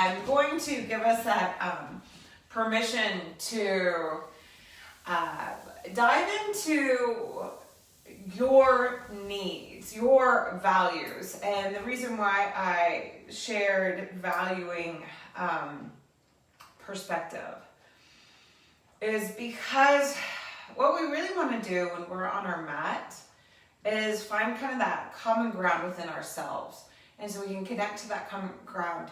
I'm going to give us that permission to dive into your needs, your values. And the reason why I shared valuing perspective is because what we really want to do when we're on our mat is find kind of that common ground within ourselves. And so we can connect to that common ground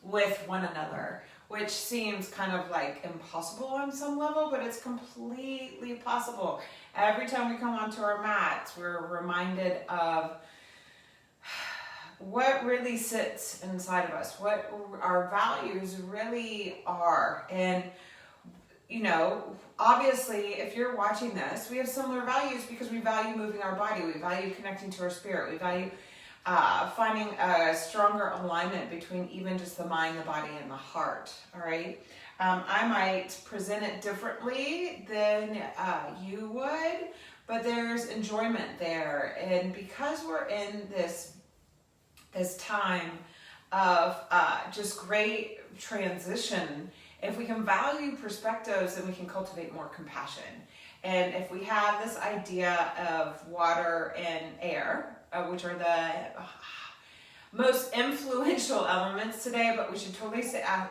with one another, which seems kind of like impossible on some level, but it's completely possible. Every time we come onto our mats, we're reminded of what really sits inside of us, what our values really are. And, you know, obviously, if you're watching this, we have similar values because we value moving our body, we value connecting to our spirit, we value finding a stronger alignment between even just the mind, the body, and the heart, all right? I might present it differently than you would, but there's enjoyment there. And because we're in this time of just great transition, if we can value perspectives, then we can cultivate more compassion. And if we have this idea of water and air, which are the most influential elements today, but we should totally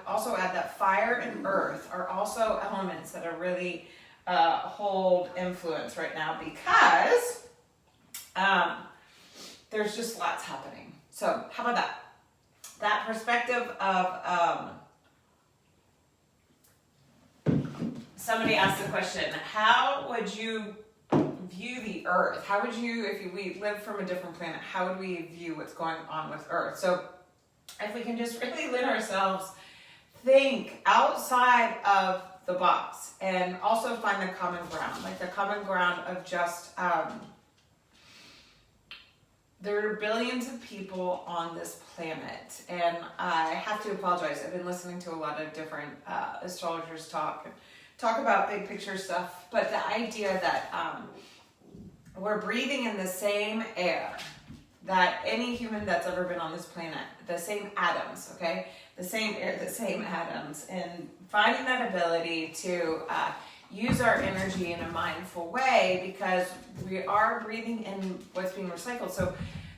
also add that fire and earth are also elements that are really hold influence right now because there's just lots happening. So how about that? That perspective of somebody asked the question, how would you view the earth? How would you, if we live from a different planet, how would we view what's going on with earth? So if we can just really let ourselves think outside of the box and also find the common ground, like the common ground of just, there are billions of people on this planet, and I have to apologize. I've been listening to a lot of different astrologers talk about big picture stuff, but the idea that we're breathing in the same air that any human that's ever been on this planet, the same atoms, okay? The same air, the same atoms, and finding that ability to use our energy in a mindful way because we are breathing in what's being recycled. So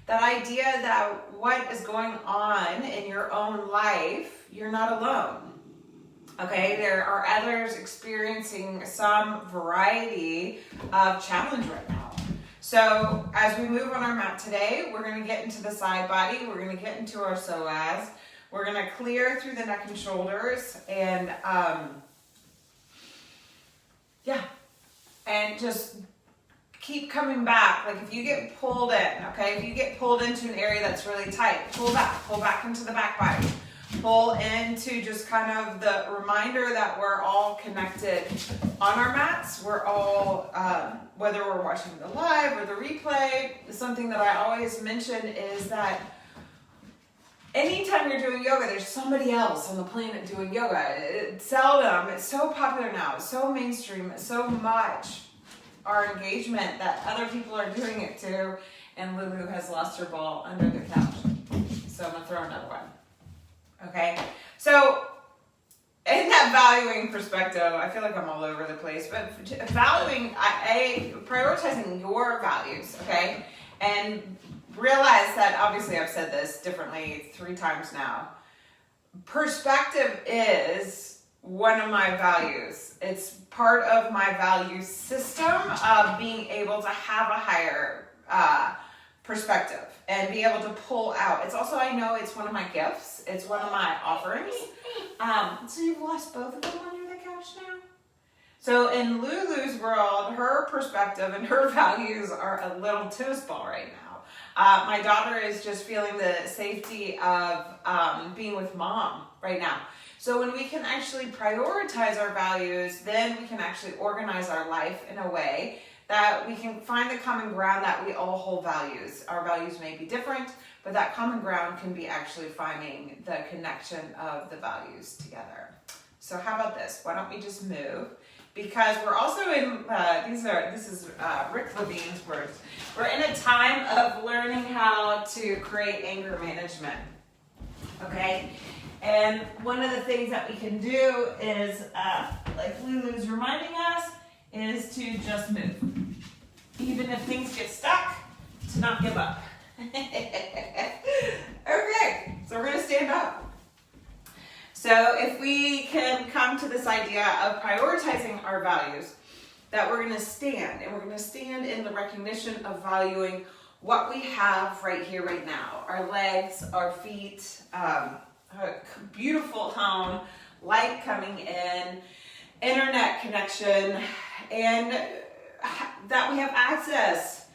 that idea that what is going on in your own life, you're not alone. Okay, there are others experiencing some variety of challenge right now. So as we move on our mat today, we're going to get into the side body, we're going to get into our psoas, we're going to clear through the neck and shoulders, and and just keep coming back. Like if you get pulled in, okay, if you get pulled into an area that's really tight, pull back into the back body. Pull into just kind of the reminder that we're all connected on our mats. We're all, whether we're watching the live or the replay, something that I always mention is that anytime you're doing yoga, there's somebody else on the planet doing yoga. It's seldom, it's so popular now, it's so mainstream, it's so much our engagement that other people are doing it too, and Lulu has lost her ball under the couch. So I'm gonna throw another one. Okay, so in that valuing perspective, I feel like I'm all over the place, but valuing, prioritizing your values, okay, and realize that obviously I've said this differently 3 times now. Perspective is one of my values. It's part of my value system of being able to have a higher perspective and be able to pull out. It's also, I know it's one of my gifts. It's one of my offerings. So you've lost both of them under the couch now? So in Lulu's world, her perspective and her values are a little toast ball right now. My daughter is just feeling the safety of being with mom right now. So when we can actually prioritize our values, then we can actually organize our life in a way that we can find the common ground that we all hold values. Our values may be different, but that common ground can be actually finding the connection of the values together. So how about this? Why don't we just move? Because we're also in, this is Rick Levine's words. We're in a time of learning how to create anger management, okay? And one of the things that we can do is, like Lulu's reminding us, is to just move. Even if things get stuck, to not give up. Okay, so we're going to stand up. So if we can come to this idea of prioritizing our values, that we're going to stand, and we're going to stand in the recognition of valuing what we have right here, right now. Our legs, our feet, a beautiful home, light coming in, internet connection, and that we have access,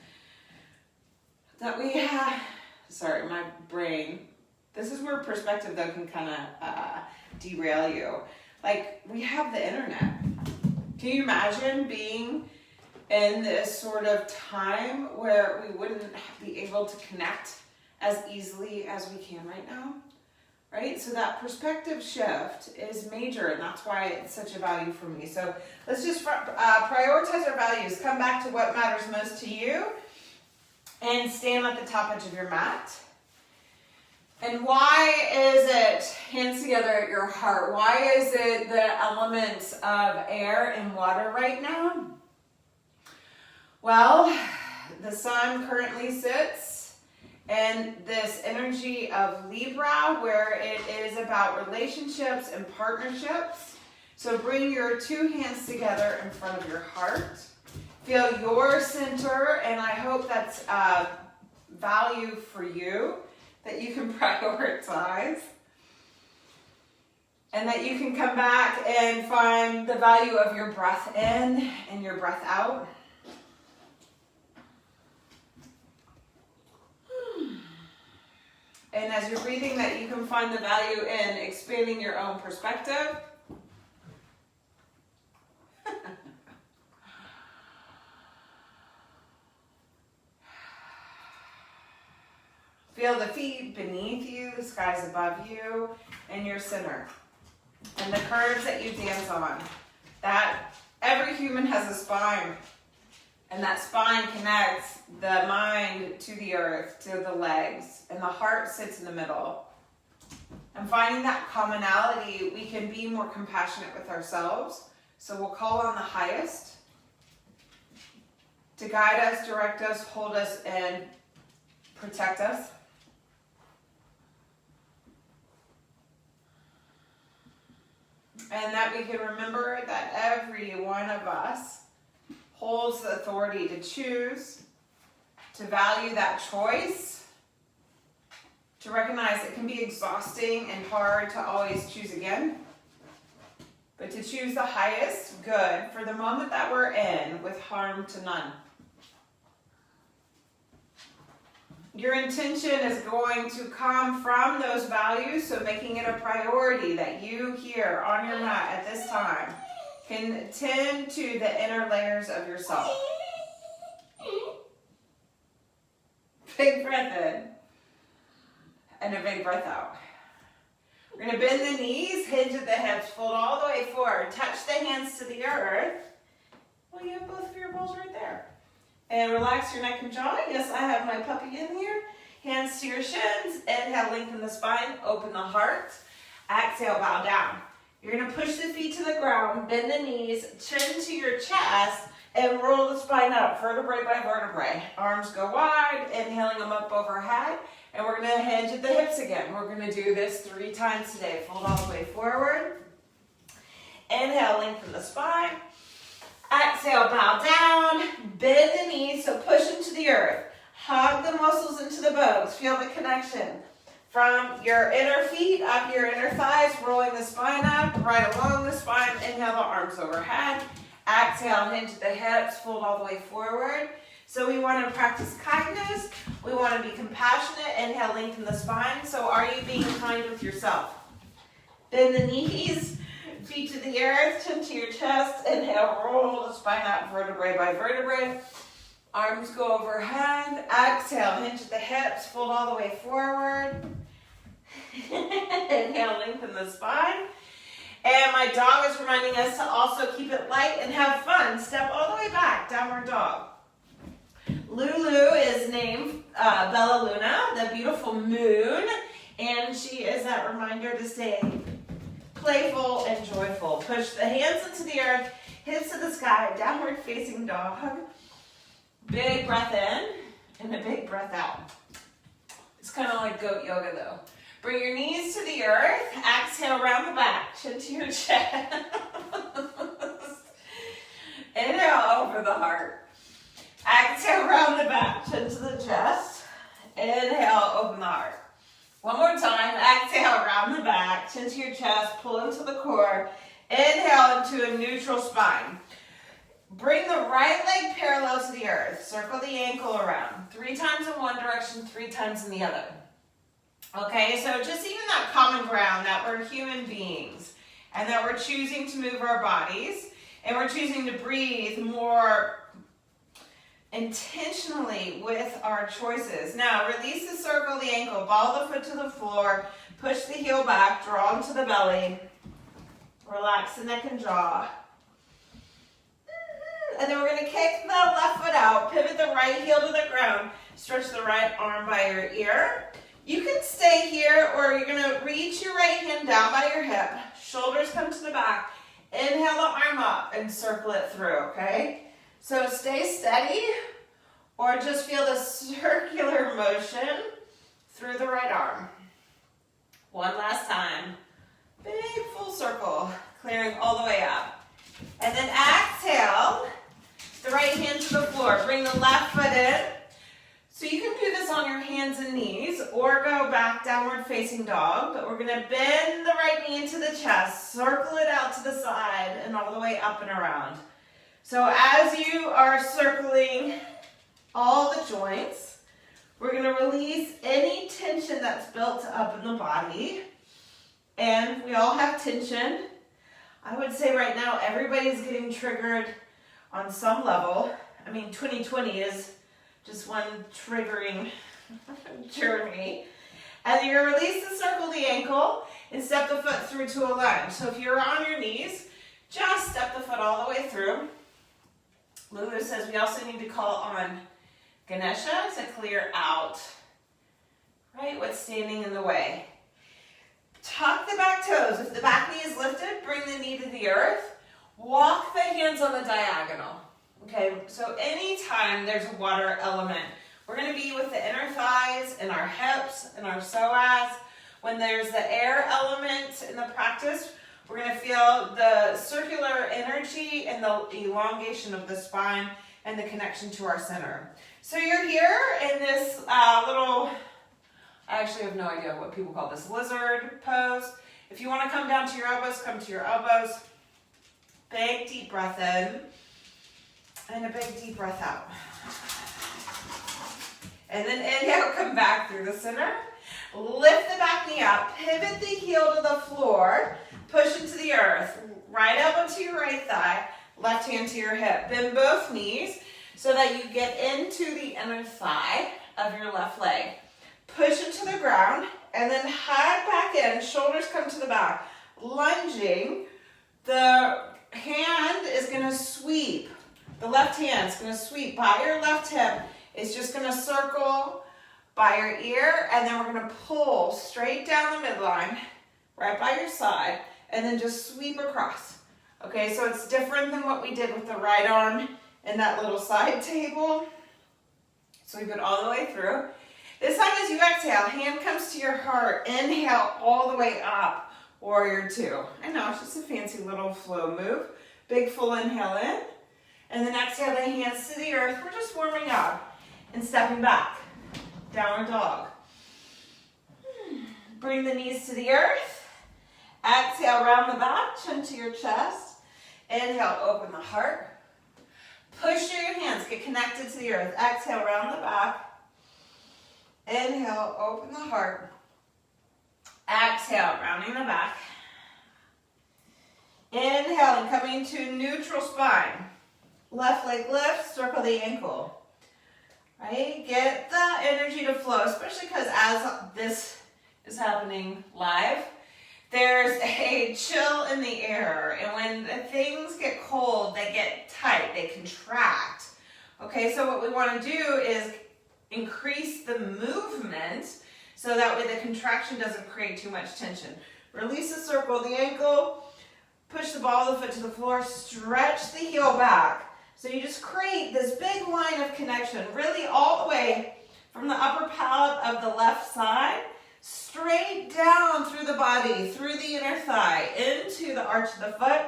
that we have, sorry, my brain, this is where perspective though can kind of derail you. Like, we have the internet. Can you imagine being in this sort of time where we wouldn't be able to connect as easily as we can right now? Right? So that perspective shift is major, and that's why it's such a value for me. So let's just prioritize our values. Come back to what matters most to you, and stand at the top edge of your mat. And why is it hands together at your heart? Why is it the elements of air and water right now? Well, the sun currently sits in this energy of Libra, where it is about relationships and partnerships. So bring your two hands together in front of your heart. Feel your center, and I hope that's value for you, that you can prioritize. And that you can come back and find the value of your breath in and your breath out. And as you're breathing, that you can find the value in expanding your own perspective. Feel the feet beneath you, the skies above you, and your center. And the curves that you dance on. That every human has a spine. And that spine connects the mind to the earth, to the legs, and the heart sits in the middle. And finding that commonality, we can be more compassionate with ourselves. So we'll call on the highest to guide us, direct us, hold us, and protect us. And that we can remember that every one of us holds the authority to choose, to value that choice, to recognize it can be exhausting and hard to always choose again, but to choose the highest good for the moment that we're in with harm to none. Your intention is going to come from those values, so making it a priority that you here on your mat at this time can tend to the inner layers of yourself. Big breath in and a big breath out. We're going to bend the knees, hinge at the hips, fold all the way forward, touch the hands to the earth. Well, you have both of your balls right there. And relax your neck and jaw. Yes, I have my puppy in here. Hands to your shins. Inhale, lengthen the spine, open the heart. Exhale, bow down. You're going to push the feet to the ground, bend the knees, chin to your chest, and roll the spine up, vertebrae by vertebrae. Arms go wide, inhaling them up overhead. And we're going to hinge at the hips again. We're going to do this 3 times today. Fold all the way forward. Inhale, lengthen the spine. Exhale, bow down. Bend the knees, so push into the earth. Hug the muscles into the bones. Feel the connection. From your inner feet, up your inner thighs, rolling the spine up, right along the spine. Inhale, the arms overhead. Exhale, hinge at the hips, fold all the way forward. So we want to practice kindness. We want to be compassionate. Inhale, lengthen the spine. So are you being kind with yourself? Bend the knees, feet to the earth, chin to your chest. Inhale, roll the spine up, vertebrae by vertebrae. Arms go overhead. Exhale, hinge at the hips, fold all the way forward. Inhale, lengthen the spine. And my dog is reminding us to also keep it light and have fun. Step all the way back, downward dog. Lulu is named Bella Luna, the beautiful moon. And she is that reminder to stay playful and joyful. Push the hands into the earth, hips to the sky, downward facing dog. Big breath in and a big breath out. It's kind of like goat yoga though. Bring your knees to the earth. Exhale, round the back, chin to your chest. Inhale, over the heart. Exhale, round the back, chin to the chest. Inhale, open the heart. One more time. Exhale, round the back, chin to your chest, pull into the core. Inhale into a neutral spine. Bring the right leg parallel to the earth. Circle the ankle around. 3 times in one direction, 3 times in the other. Okay, so just even that common ground that we're human beings and that we're choosing to move our bodies and we're choosing to breathe more intentionally with our choices. Now, release the circle, the ankle, ball the foot to the floor, push the heel back, draw into the belly, relax the neck and jaw. And then we're going to kick the left foot out, pivot the right heel to the ground, stretch the right arm by your ear. You can stay here or you're going to reach your right hand down by your hip, shoulders come to the back, inhale the arm up and circle it through, okay? So stay steady or just feel the circular motion through the right arm. One last time. Big full circle, clearing all the way up. And then exhale, the right hand to the floor. Bring the left foot in. So you can do this on your hands and knees or go back downward facing dog, but we're going to bend the right knee into the chest, circle it out to the side and all the way up and around. So as you are circling all the joints, we're going to release any tension that's built up in the body. And we all have tension. I would say right now everybody's getting triggered on some level. I mean, 2020 is just one triggering journey. And you're going to release the circle, the ankle, and step the foot through to a lunge. So if you're on your knees, just step the foot all the way through. Lulu says we also need to call on Ganesha to clear out, right, what's standing in the way. Tuck the back toes. If the back knee is lifted, bring the knee to the earth. Walk the hands on the diagonal. Okay, so anytime there's a water element, we're going to be with the inner thighs and our hips and our psoas. When there's the air element in the practice, we're going to feel the circular energy and the elongation of the spine and the connection to our center. So you're here in this little, I actually have no idea what people call this, lizard pose. If you want to come down to your elbows, come to your elbows. Big deep breath in. And a big deep breath out. And then inhale, come back through the center. Lift the back knee up. Pivot the heel to the floor. Push into the earth. Right elbow to your right thigh. Left hand to your hip. Bend both knees so that you get into the inner thigh of your left leg. Push into the ground. And then head back in. Shoulders come to the back. Lunging. The hand is going to sweep. The left hand is going to sweep by your left hip. It's just going to circle by your ear, and then we're going to pull straight down the midline, right by your side, and then just sweep across. Okay, so it's different than what we did with the right arm in that little side table. Sweep it all the way through. This time as you exhale, hand comes to your heart. Inhale all the way up, warrior two. I know, it's just a fancy little flow move. Big full inhale in. And then exhale the hands to the earth. We're just warming up and stepping back. Downward dog. Bring the knees to the earth. Exhale, round the back, chin to your chest. Inhale, open the heart. Push through your hands, get connected to the earth. Exhale, round the back. Inhale, open the heart. Exhale, rounding the back. Inhale and coming to neutral spine. Left leg lift, circle the ankle. Right? Get the energy to flow, especially because as this is happening live, there's a chill in the air. And when things get cold, they get tight, they contract. Okay, so what we want to do is increase the movement so that way the contraction doesn't create too much tension. Release the circle of the ankle, push the ball of the foot to the floor, stretch the heel back. So you just create this big line of connection, really all the way from the upper palate of the left side, straight down through the body, through the inner thigh, into the arch of the foot.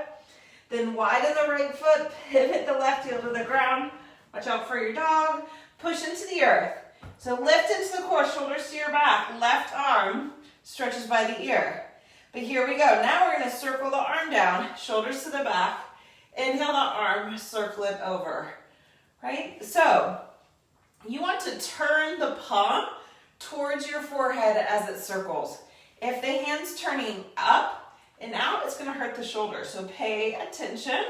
Then widen the right foot, pivot the left heel to the ground. Watch out for your dog. Push into the earth. So lift into the core, shoulders to your back. Left arm stretches by the ear. But here we go. Now we're going to circle the arm down, shoulders to the back. Inhale the arm, circle it over. Right? So you want to turn the palm towards your forehead as it circles. If the hand's turning up and out, it's going to hurt the shoulder. So pay attention.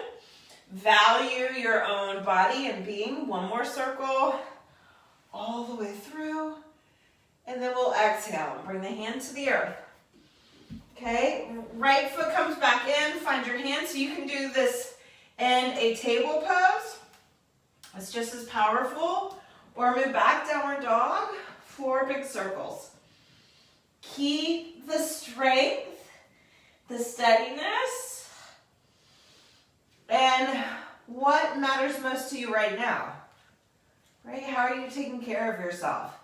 Value your own body and being. One more circle all the way through. And then we'll exhale. Bring the hand to the earth. Okay, right foot comes back in. Find your hand. So you can do this in a table pose. It's just as powerful. Or move back, downward dog. 4 big circles. Keep the strength, the steadiness, and what matters most to you right now? Right? How are you taking care of yourself?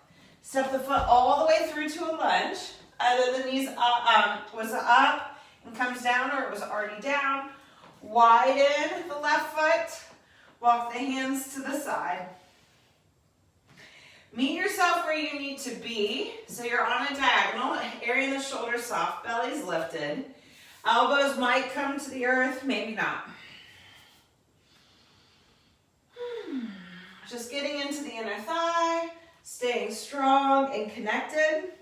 Step the foot all the way through to a lunge. Either the knees was up and comes down, or it was already down. Widen the left foot. Walk the hands to the side. Meet yourself where you need to be. So you're on a diagonal, area in the shoulders soft, belly's lifted. Elbows might come to the earth, maybe not. Just getting into the inner thigh, staying strong and connected.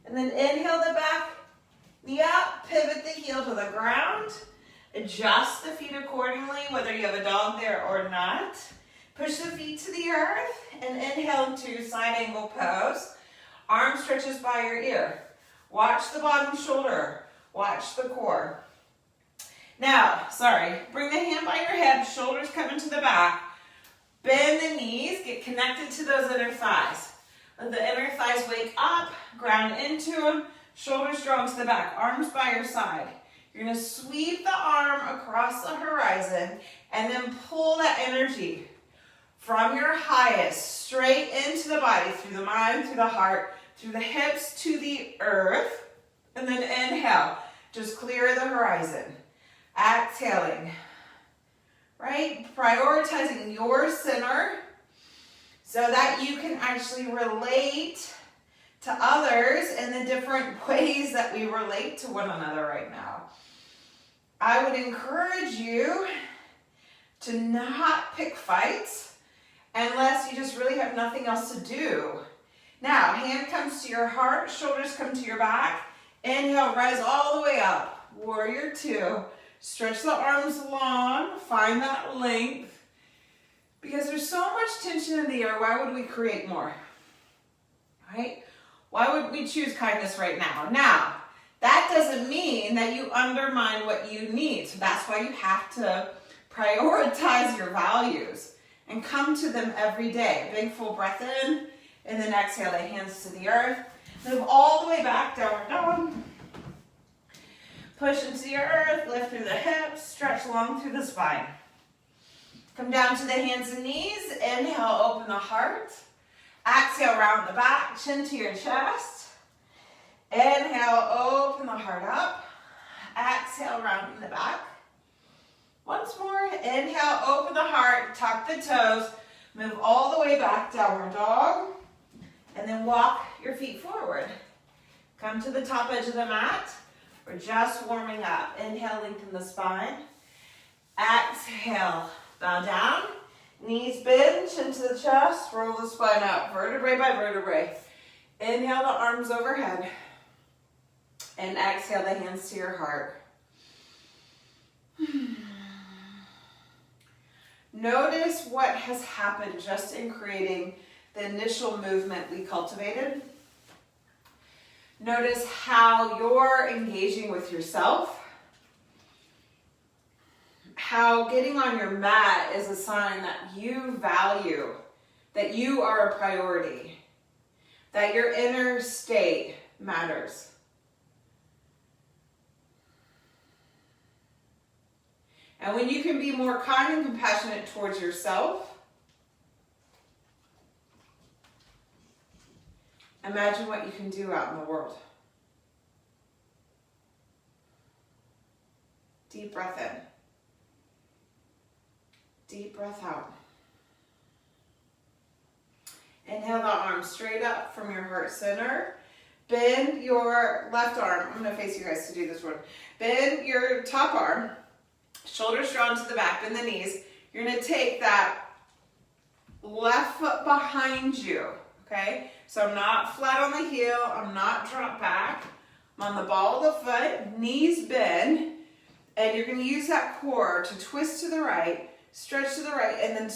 And then inhale the back knee up, pivot the heel to the ground. Adjust the feet accordingly, whether you have a dog there or not. Push the feet to the earth and inhale into side angle pose. Arm stretches by your ear. Watch the bottom shoulder. Watch the core. Now, bring the hand by your head, shoulders come into the back. Bend the knees, get connected to those inner thighs. Let the inner thighs wake up, ground into them, shoulders drawn to the back, arms by your side. You're going to sweep the arm across the horizon and then pull that energy from your highest straight into the body, through the mind, through the heart, through the hips to the earth. And then inhale, just clear the horizon. Exhaling, right? Prioritizing your center so that you can actually relate to others in the different ways that we relate to one another right now. I would encourage you to not pick fights unless you just really have nothing else to do. Now, hand comes to your heart, shoulders come to your back. Inhale, rise all the way up. Warrior 2. Stretch the arms long, find that length. Because there's so much tension in the air, why would we create more? Right? Why would we choose kindness right now? Now, that doesn't mean that you undermine what you need. So that's why you have to prioritize your values and come to them every day. Big full breath in, and then exhale the hands to the earth. Move all the way back, downward dog. Push into the earth, lift through the hips, stretch long through the spine. Come down to the hands and knees. Inhale, open the heart. Exhale, round the back, chin to your chest. Inhale, open the heart up. Exhale, round the back. Once more, inhale, open the heart, tuck the toes, move all the way back, downward dog, and then walk your feet forward. Come to the top edge of the mat. We're just warming up. Inhale, lengthen the spine. Exhale, bow down. Knees bend, chin to the chest, roll the spine up, vertebrae by vertebrae. Inhale the arms overhead. And exhale the hands to your heart. Notice what has happened just in creating the initial movement we cultivated. Notice how you're engaging with yourself. How getting on your mat is a sign that you value, that you are a priority, that your inner state matters. And when you can be more kind and compassionate towards yourself, imagine what you can do out in the world. Deep breath in. Deep breath out. Inhale the arms straight up from your heart center. Bend your left arm. I'm going to face you guys to do this one. Bend your top arm. Shoulders drawn to the back. Bend the knees. You're going to take that left foot behind you. Okay? So I'm not flat on the heel. I'm not dropped back. I'm on the ball of the foot. Knees bend. And you're going to use that core to twist to the right, stretch to the right, and then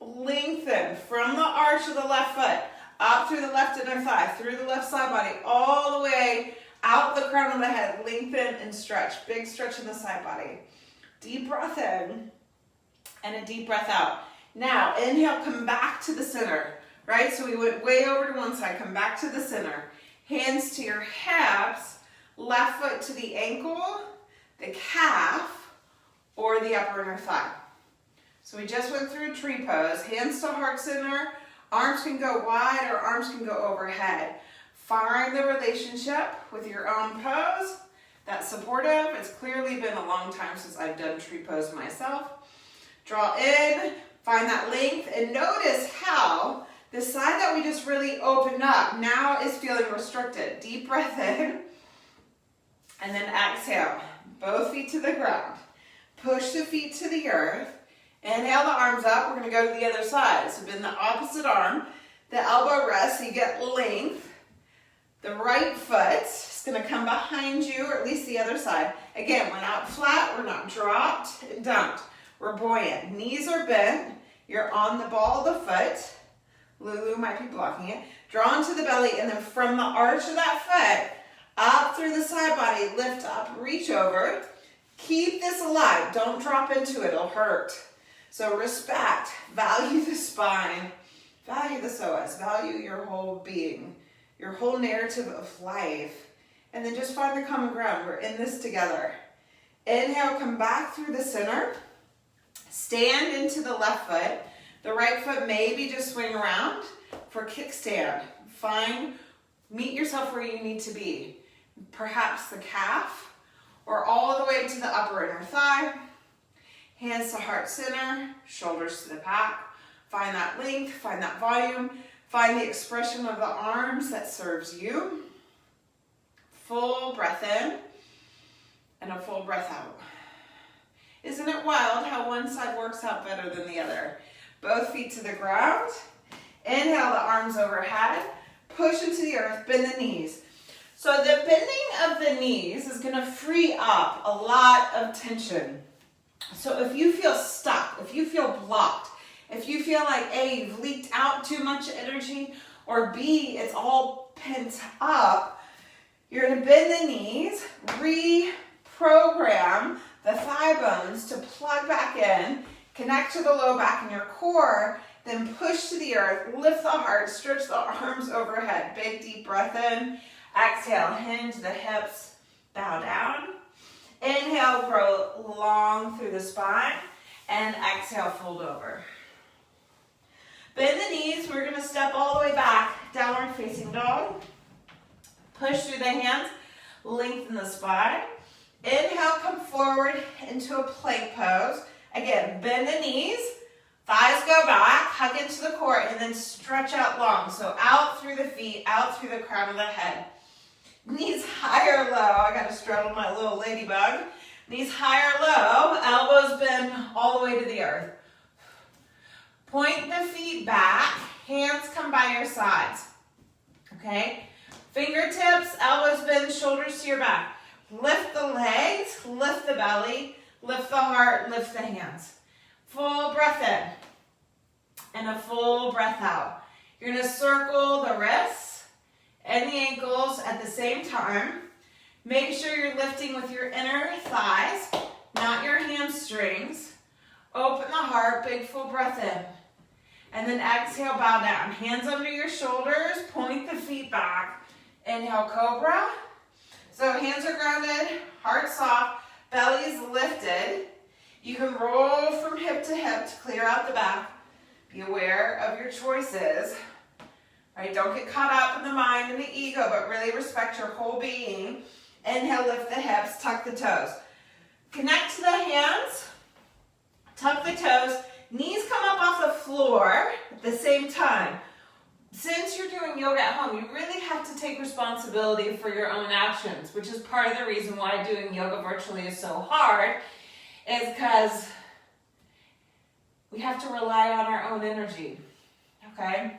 lengthen from the arch of the left foot up through the left inner thigh, through the left side body, all the way out the crown of the head. Lengthen and stretch. Big stretch in the side body. Deep breath in and a deep breath out. Now, inhale, come back to the center, right? So we went way over to one side. Come back to the center. Hands to your hips, left foot to the ankle, the calf, or the upper inner thigh. So we just went through tree pose. Hands to heart center. Arms can go wide or arms can go overhead. Find the relationship with your own pose. That's supportive. It's clearly been a long time since I've done tree pose myself. Draw in, find that length, and notice how the side that we just really opened up now is feeling restricted. Deep breath in, and then exhale. Both feet to the ground. Push the feet to the earth. Inhale the arms up. We're going to go to the other side. So bend the opposite arm. The elbow rests so you get length. The right foot is going to come behind you, or at least the other side. Again, we're not flat. We're not dropped and dumped. We're buoyant. Knees are bent. You're on the ball of the foot. Lulu might be blocking it. Draw into the belly, and then from the arch of that foot, up through the side body, lift up, reach over. Keep this alive. Don't drop into it. It'll hurt. So respect, value the spine, value the psoas, value your whole being, your whole narrative of life, and then just find the common ground. We're in this together. Inhale, come back through the center. Stand into the left foot. The right foot maybe just swing around for kickstand. Meet yourself where you need to be. Perhaps the calf, or all the way to the upper inner thigh. Hands to heart center, shoulders to the back. Find that length, find that volume. Find the expression of the arms that serves you. Full breath in and a full breath out. Isn't it wild how one side works out better than the other? Both feet to the ground. Inhale the arms overhead. Push into the earth, bend the knees. So the bending of the knees is going to free up a lot of tension. So if you feel stuck, if you feel blocked, if you feel like A, you've leaked out too much energy, or B, it's all pent up, you're going to bend the knees, reprogram the thigh bones to plug back in, connect to the low back in your core, then push to the earth, lift the heart, stretch the arms overhead. Big deep breath in. Exhale, hinge the hips, bow down. Inhale, grow long through the spine, and exhale, fold over. Bend the knees. We're going to step all the way back, downward facing dog. Push through the hands, lengthen the spine. Inhale, come forward into a plank pose. Again, bend the knees, thighs go back, hug into the core, and then stretch out long. So out through the feet, out through the crown of the head. Knees high or low. I got to straddle my little ladybug. Knees high or low, elbows bend all the way to the earth. Point the feet back, hands come by your sides. Okay? Fingertips, elbows bend, shoulders to your back. Lift the legs, lift the belly, lift the heart, lift the hands. Full breath in and a full breath out. You're going to circle the wrists and the ankles at the same time. Make sure you're lifting with your inner thighs, not your hamstrings. Open the heart, big full breath in. And then exhale, bow down. Hands under your shoulders, point the feet back. Inhale, cobra. So hands are grounded, heart soft, belly's lifted. You can roll from hip to clear out the back. Be aware of your choices. Right? Don't get caught up in the mind and the ego, but really respect your whole being. Inhale, lift the hips, tuck the toes. Connect to the hands, tuck the toes. Knees come up off the floor at the same time. Since you're doing yoga at home, you really have to take responsibility for your own actions, which is part of the reason why doing yoga virtually is so hard, is because we have to rely on our own energy, okay?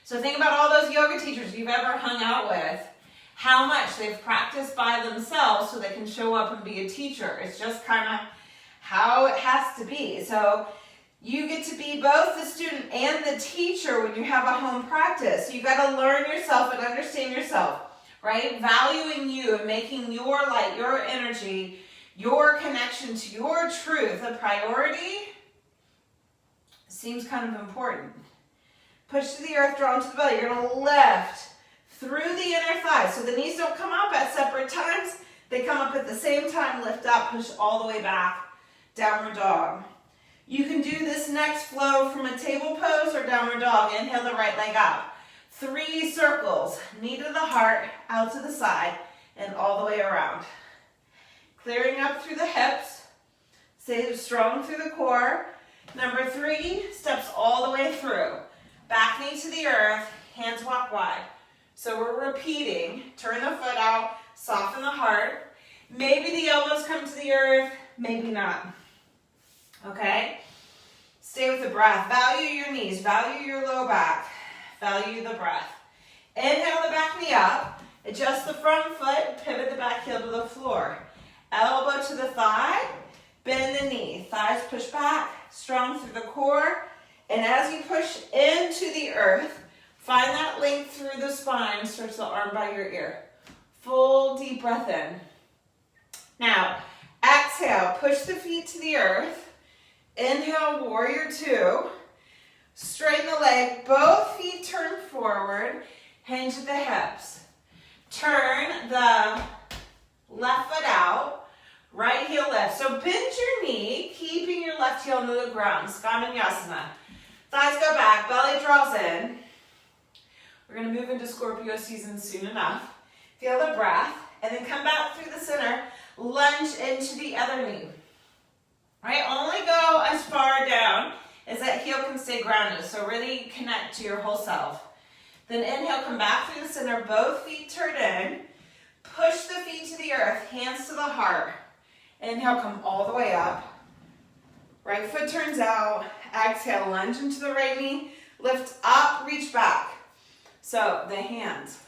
So think about all those yoga teachers you've ever hung out with, how much they've practiced by themselves so they can show up and be a teacher. It's just kind of how it has to be. So you get to be both the student and the teacher when you have a home practice. You got to learn yourself and understand yourself, right? Valuing you and making your light, your energy, your connection to your truth a priority seems kind of important. Push to the earth, draw into the belly. You're going to lift through the inner thighs. So the knees don't come up at separate times. They come up at the same time. Lift up, push all the way back. Downward dog. You can do this next flow from a table pose or downward dog. Inhale the right leg up. 3 circles. Knee to the heart, out to the side, and all the way around. Clearing up through the hips. Stay strong through the core. Number 3, steps all the way through. Back knee to the earth, hands walk wide. So we're repeating. Turn the foot out, soften the heart. Maybe the elbows come to the earth, maybe not. Okay? Stay with the breath. Value your knees, value your low back, value the breath. Inhale the back knee up, adjust the front foot, pivot the back heel to the floor. Elbow to the thigh, bend the knee. Thighs push back, strong through the core. And as you push into the earth, find that length through the spine, stretch the arm by your ear. Full deep breath in. Now, exhale, push the feet to the earth. Inhale, warrior 2. Straighten the leg, both feet turn forward, hinge at the hips. Turn the left foot out, right heel lift. So bend your knee, keeping your left heel to the ground, Skamanyasana. Thighs go back, belly draws in. We're going to move into Scorpio season soon enough. Feel the breath, and then come back through the center, lunge into the other knee. Right? Only go as far down as that heel can stay grounded, so really connect to your whole self. Then inhale, come back through the center, both feet turn in. Push the feet to the earth, hands to the heart. Inhale, come all the way up. Right foot turns out. Exhale, lunge into the right knee. Lift up, reach back. So the hands,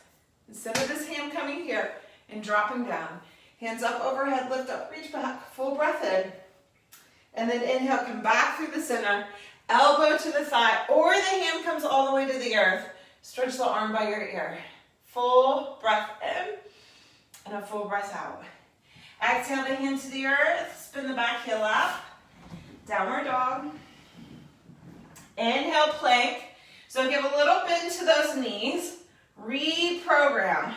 instead of this hand coming here and dropping down, hands up overhead, lift up, reach back, full breath in. And then inhale, come back through the center, elbow to the thigh, or the hand comes all the way to the earth. Stretch the arm by your ear. Full breath in and a full breath out. Exhale the hand to the earth, spin the back heel up, downward dog. Inhale, plank. So give a little bend to those knees. Reprogram.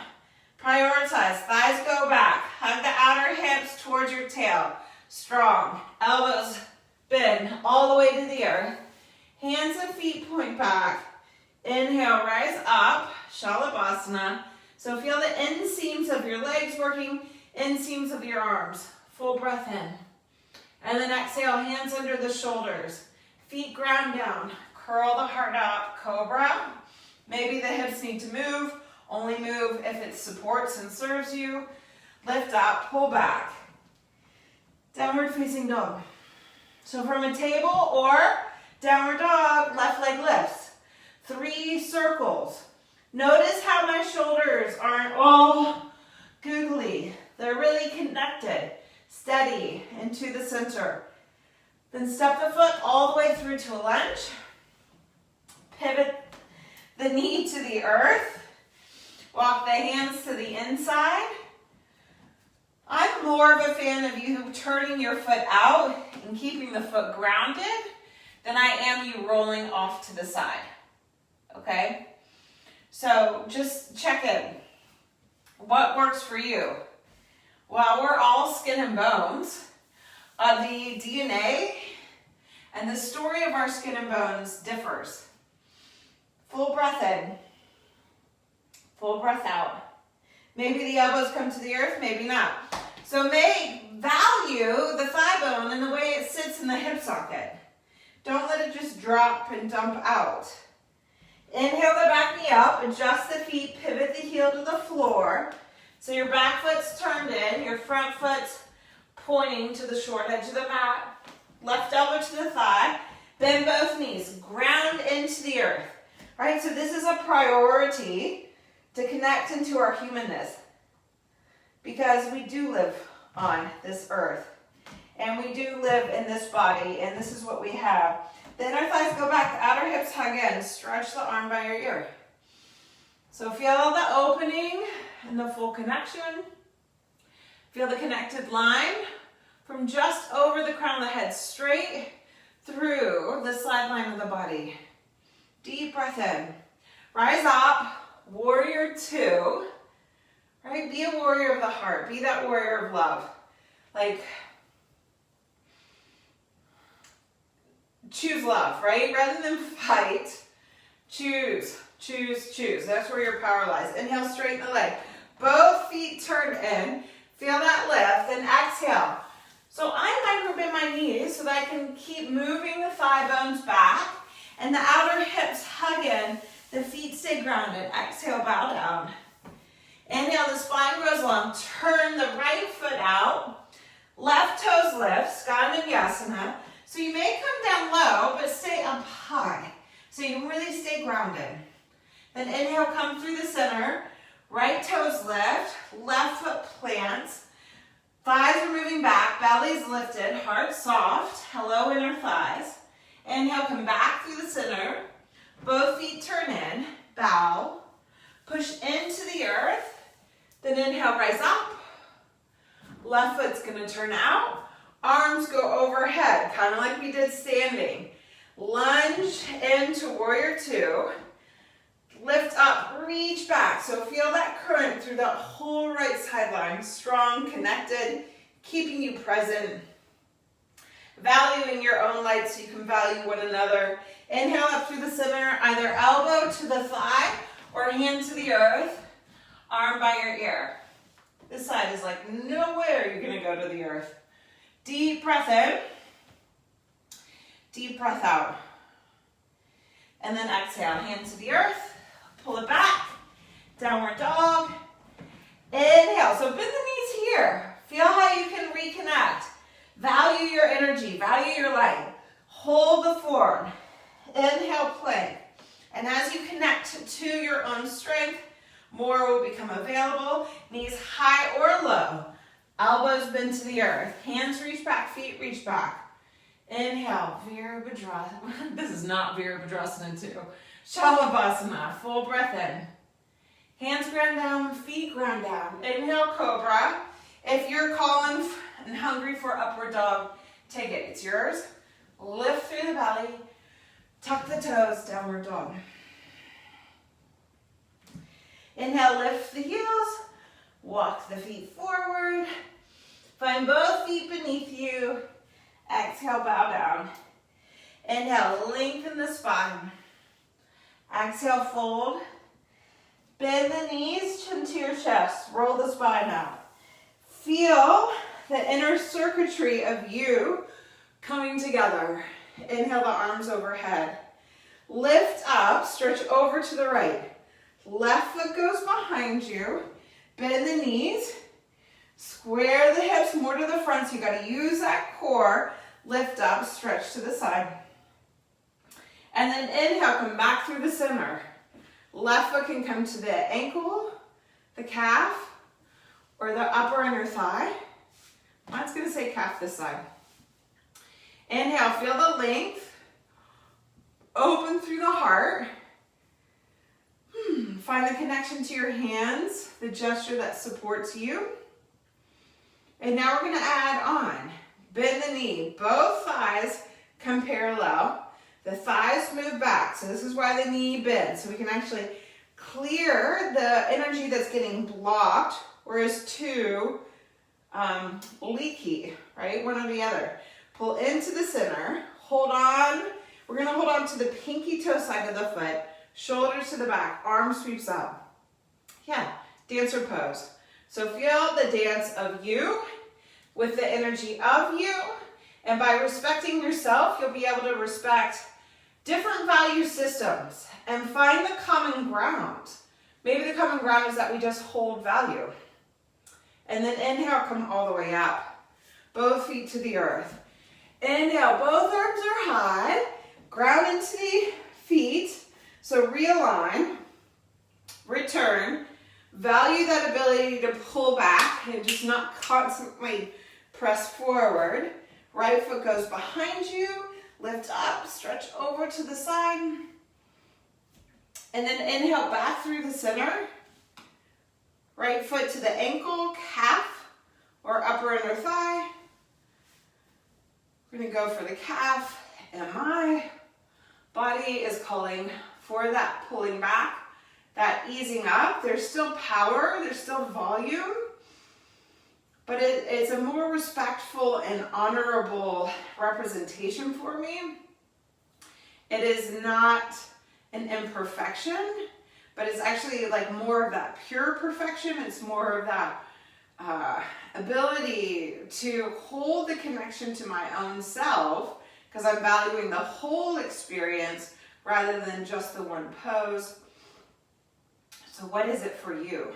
Prioritize. Thighs go back. Hug the outer hips towards your tail. Strong. Elbows bend all the way to the earth. Hands and feet point back. Inhale, rise up. Shalabhasana. So feel the inseams of your legs working, inseams of your arms. Full breath in. And then exhale, hands under the shoulders. Feet ground down. Curl the heart up. Cobra. Maybe the hips need to move. Only move if it supports and serves you. Lift up, pull back. Downward facing dog. So from a table or downward dog, left leg lifts. 3 circles. Notice how my shoulders aren't all googly. They're really connected. Steady into the center. Then step the foot all the way through to a lunge. Pivot the knee to the earth. Walk the hands to the inside. I'm more of a fan of you turning your foot out and keeping the foot grounded than I am you rolling off to the side. Okay? So just check in. What works for you? Well, we're all skin and bones. The DNA and the story of our skin and bones differs. Full breath in. Full breath out. Maybe the elbows come to the earth, maybe not. So value the thigh bone and the way it sits in the hip socket. Don't let it just drop and dump out. Inhale to back me up, adjust the feet, pivot the heel to the floor. So your back foot's turned in, your front foot's pointing to the short edge of the mat. Left elbow to the thigh, bend both knees, ground into the earth. Right, so this is a priority to connect into our humanness because we do live on this earth and we do live in this body and this is what we have. Then our thighs go back, outer hips hug in, stretch the arm by your ear. So feel the opening and the full connection. Feel the connected line from just over the crown of the head, straight through the side line of the body. Deep breath in. Rise up, warrior two. Right? Be a warrior of the heart. Be that warrior of love. Like, choose love, right? Rather than fight, choose. That's where your power lies. Inhale, straighten the leg. Both feet turn in. Feel that lift. Then exhale. So I micro bend my knees so that I can keep moving the thigh bones back and the outer hips hug in. The feet stay grounded. Exhale, bow down. Inhale, the spine grows long. Turn the right foot out. Left toes lift, Skandanyasana. So you may come down low, but stay up high. So you can really stay grounded. Then inhale, come through the center. Right toes lift, left foot plants. Thighs are moving back, belly's lifted, heart soft. Hello, inner thighs. Inhale, come back through the center. Both feet turn in, bow. Push into the earth. Then inhale, rise up. Left foot's gonna turn out. Arms go overhead, kind of like we did standing. Lunge into warrior two. Lift up, reach back. So feel that current through that whole right sideline. Strong, connected, keeping you present. Valuing your own light so you can value one another. Inhale up through the center, either elbow to the thigh or hand to the earth. Arm by your ear. This side is like nowhere you're gonna go to the earth. Deep breath in. Deep breath out. And then exhale, hand to the earth. Pull it back, downward dog. Inhale, so bend the knees here. Feel how you can reconnect. Value your energy, value your light. Hold the form. Inhale, plank. And as you connect to your own strength, more will become available. Knees high or low. Elbows bend to the earth. Hands reach back, feet reach back. Inhale, Virabhadrasana. This is not Virabhadrasana 2. Shalabhasana, full breath in. Hands ground down, feet ground down. Inhale, cobra. If you're calling and hungry for upward dog, take it, it's yours. Lift through the belly, tuck the toes, downward dog. Inhale, lift the heels, walk the feet forward. Find both feet beneath you. Exhale, bow down. Inhale, lengthen the spine. Exhale, fold. Bend the knees, chin to your chest. Roll the spine out. Feel the inner circuitry of you coming together. Inhale, the arms overhead. Lift up, stretch over to the right. Left foot goes behind you. Bend the knees. Square the hips more to the front, so you got to use that core. Lift up, stretch to the side. And then inhale, come back through the center. Left foot can come to the ankle, the calf, or the upper inner thigh. Mine's going to say calf this side. Inhale, feel the length. Open through the heart. Find the connection to your hands, the gesture that supports you. And now we're going to add on. Bend the knee. Both thighs come parallel. The thighs move back. So this is why the knee bends. So we can actually clear the energy that's getting blocked or is too leaky, right? One or the other. Pull into the center, hold on. We're gonna hold on to the pinky toe side of the foot, shoulders to the back, arm sweeps up. Yeah, dancer pose. So feel the dance of you with the energy of you, and by respecting yourself, you'll be able to respect different value systems and find the common ground. Maybe the common ground is that we just hold value. And then inhale, come all the way up. Both feet to the earth. Inhale, both arms are high. Ground into the feet. So realign, return. Value that ability to pull back and just not constantly press forward. Right foot goes behind you. Lift up, stretch over to the side. And then inhale back through the center. Right foot to the ankle, calf, or upper inner thigh. We're gonna go for the calf, and my body is calling for that pulling back, that easing up. There's still power, there's still volume, but it's a more respectful and honorable representation for me. It is not an imperfection, but it's actually like more of that pure perfection. It's more of that ability to hold the connection to my own self, because I'm valuing the whole experience rather than just the one pose. So what is it for you?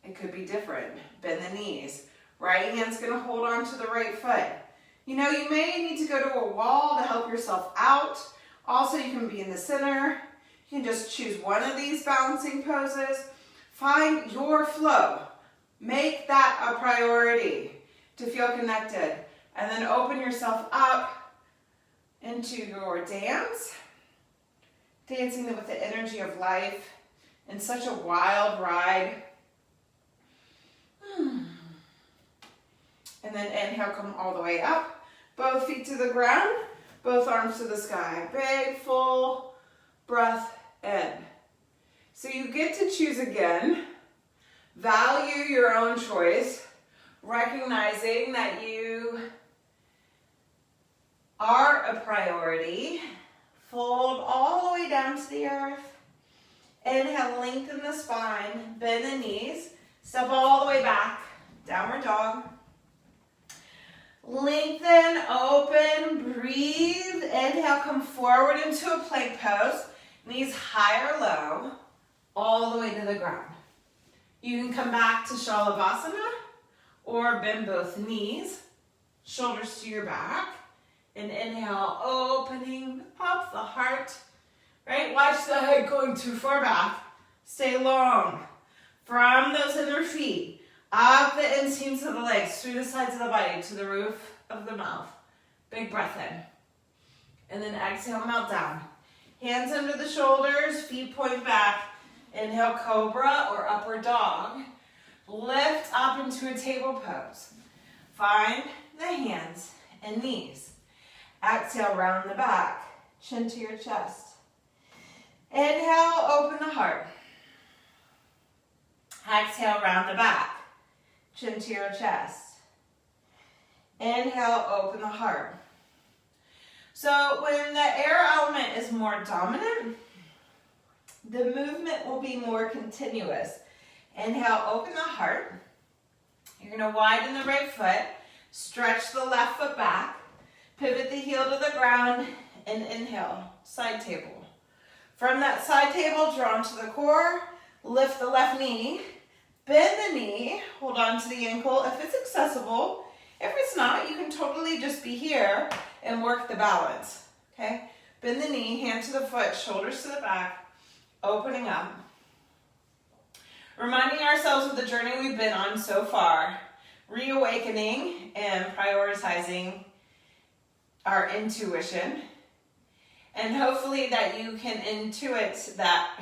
It could be different. Bend the knees. Right hand's gonna hold on to the right foot. You know, you may need to go to a wall to help yourself out. Also, you can be in the center. You can just choose one of these balancing poses. Find your flow. Make that a priority to feel connected. And then open yourself up into your dance. Dancing with the energy of life in such a wild ride. And then inhale, come all the way up. Both feet to the ground, both arms to the sky. Big, full breath in. So you get to choose again. Value your own choice, recognizing that you are a priority. Fold all the way down to the earth. Inhale, lengthen the spine, bend the knees, step all the way back, downward dog. Lengthen, open, breathe. Inhale, come forward into a plank pose. Knees high or low, all the way to the ground. You can come back to Shalabhasana or bend both knees, shoulders to your back. And inhale, opening up the heart, right? Watch the head going too far back. Stay long. From those inner feet, up the inseams of the legs, through the sides of the body, to the roof of the mouth. Big breath in. And then exhale, melt down. Hands under the shoulders, feet point back. Inhale, cobra or upward dog. Lift up into a table pose. Find the hands and knees. Exhale, round the back, chin to your chest. Inhale, open the heart. Exhale, round the back, chin to your chest. Inhale, open the heart. So when the air element is more dominant, the movement will be more continuous. Inhale, open the heart. You're going to widen the right foot, stretch the left foot back. Pivot the heel to the ground and inhale, side table. From that side table, draw into the core, lift the left knee, bend the knee, hold on to the ankle if it's accessible. If it's not, you can totally just be here and work the balance, okay? Bend the knee, hand to the foot, shoulders to the back, opening up. Reminding ourselves of the journey we've been on so far, reawakening and prioritizing our intuition, and hopefully that you can intuit that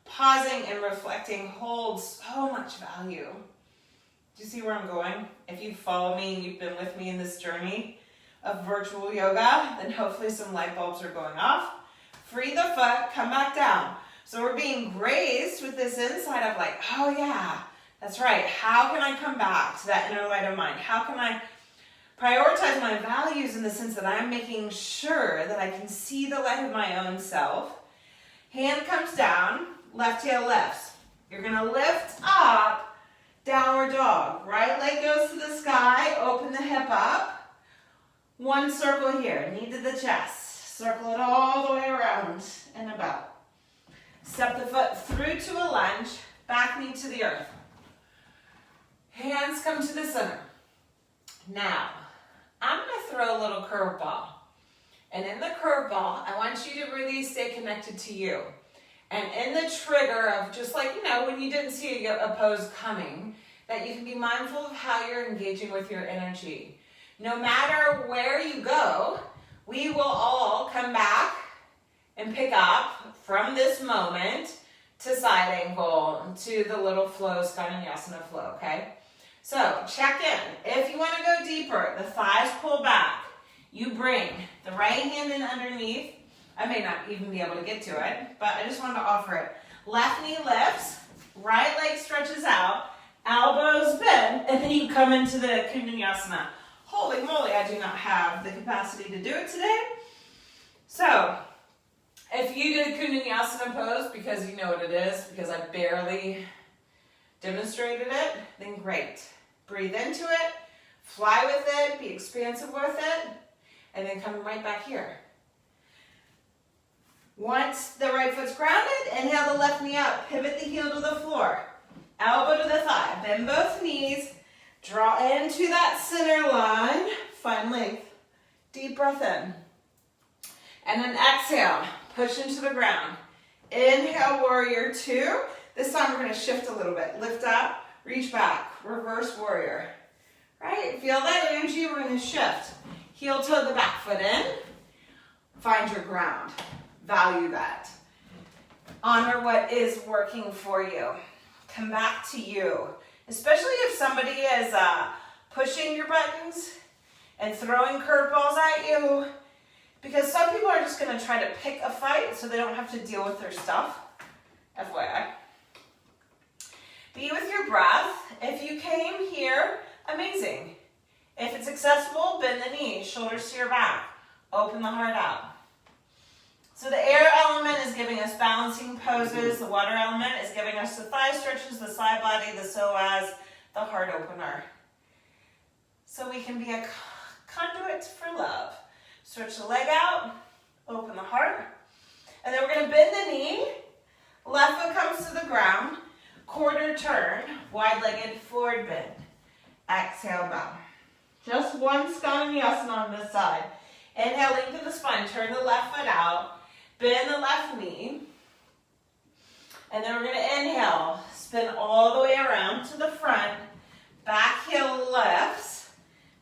pausing and reflecting holds so much value. Do you see where I'm going? If you follow me and you've been with me in this journey of virtual yoga, then hopefully some light bulbs are going off. Free the foot, come back down. So we're being graced with this insight of like, oh yeah, that's right. How can I come back to that inner light of mine? How can I prioritize my values in the sense that I'm making sure that I can see the light of my own self? Hand comes down, left heel lifts. You're gonna lift up, downward dog. Right leg goes to the sky, open the hip up. One circle here, knee to the chest. Circle it all the way around and about. Step the foot through to a lunge, back knee to the earth. Hands come to the center. Now, I'm going to throw a little curveball. And in the curveball, I want you to really stay connected to you. And in the trigger of just like, when you didn't see a pose coming, that you can be mindful of how you're engaging with your energy. No matter where you go, we will all come back and pick up from this moment to side angle, to the little flow, Skandinavasana flow, okay? So check in. If you want to go deeper, the thighs pull back. You bring the right hand in underneath. I may not even be able to get to it, but I just wanted to offer it. Left knee lifts, right leg stretches out, elbows bend, and then you come into the Kundalini. Holy moly, I do not have the capacity to do it today. So, if you did a Kundalini pose because you know what it is, because I barely demonstrated it, then great. Breathe into it, fly with it, be expansive with it, and then come right back here. Once the right foot's grounded, inhale the left knee up, pivot the heel to the floor, elbow to the thigh, bend both knees, draw into that center line, find length, deep breath in. And then exhale, push into the ground. Inhale, warrior two. This time we're going to shift a little bit. Lift up, reach back, reverse warrior. Right? Feel that energy, we're going to shift. Heel toe the back foot in. Find your ground. Value that. Honor what is working for you. Come back to you. Especially if somebody is pushing your buttons and throwing curveballs at you. Because some people are just going to try to pick a fight so they don't have to deal with their stuff. FYI. Be with your breath. If you came here, amazing. If it's accessible, bend the knees, shoulders to your back. Open the heart out. So the air element is giving us balancing poses. The water element is giving us the thigh stretches, the side body, the psoas, the heart opener. So we can be a conduit for love. Stretch the leg out, open the heart. And then we're going to bend the knee. Left foot comes to the ground. Quarter turn, wide-legged forward bend. Exhale, bow. Just one Skandinavasana on this side. Inhale, lengthen the spine. Turn the left foot out. Bend the left knee. And then we're going to inhale. Spin all the way around to the front. Back heel lifts.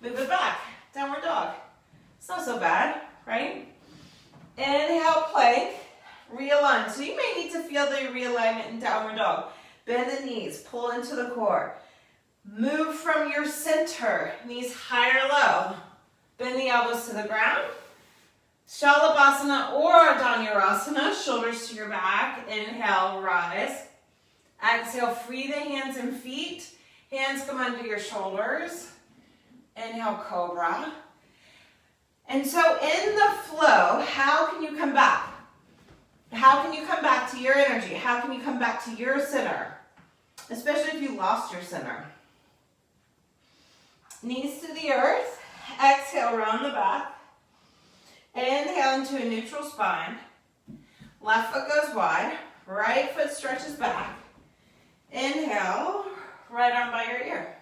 Move it back. Downward dog. It's not so bad, right? Inhale, plank. Realign. So you may need to feel the realignment in downward dog. Bend the knees. Pull into the core. Move from your center. Knees high or low. Bend the elbows to the ground. Shalabhasana or Dhanurasana. Shoulders to your back. Inhale, rise. Exhale, free the hands and feet. Hands come under your shoulders. Inhale, cobra. And so in the flow, how can you come back? How can you come back to your energy? How can you come back to your center? Especially if you lost your center. Knees to the earth. Exhale, round the back. Inhale into a neutral spine. Left foot goes wide. Right foot stretches back. Inhale, right arm by your ear.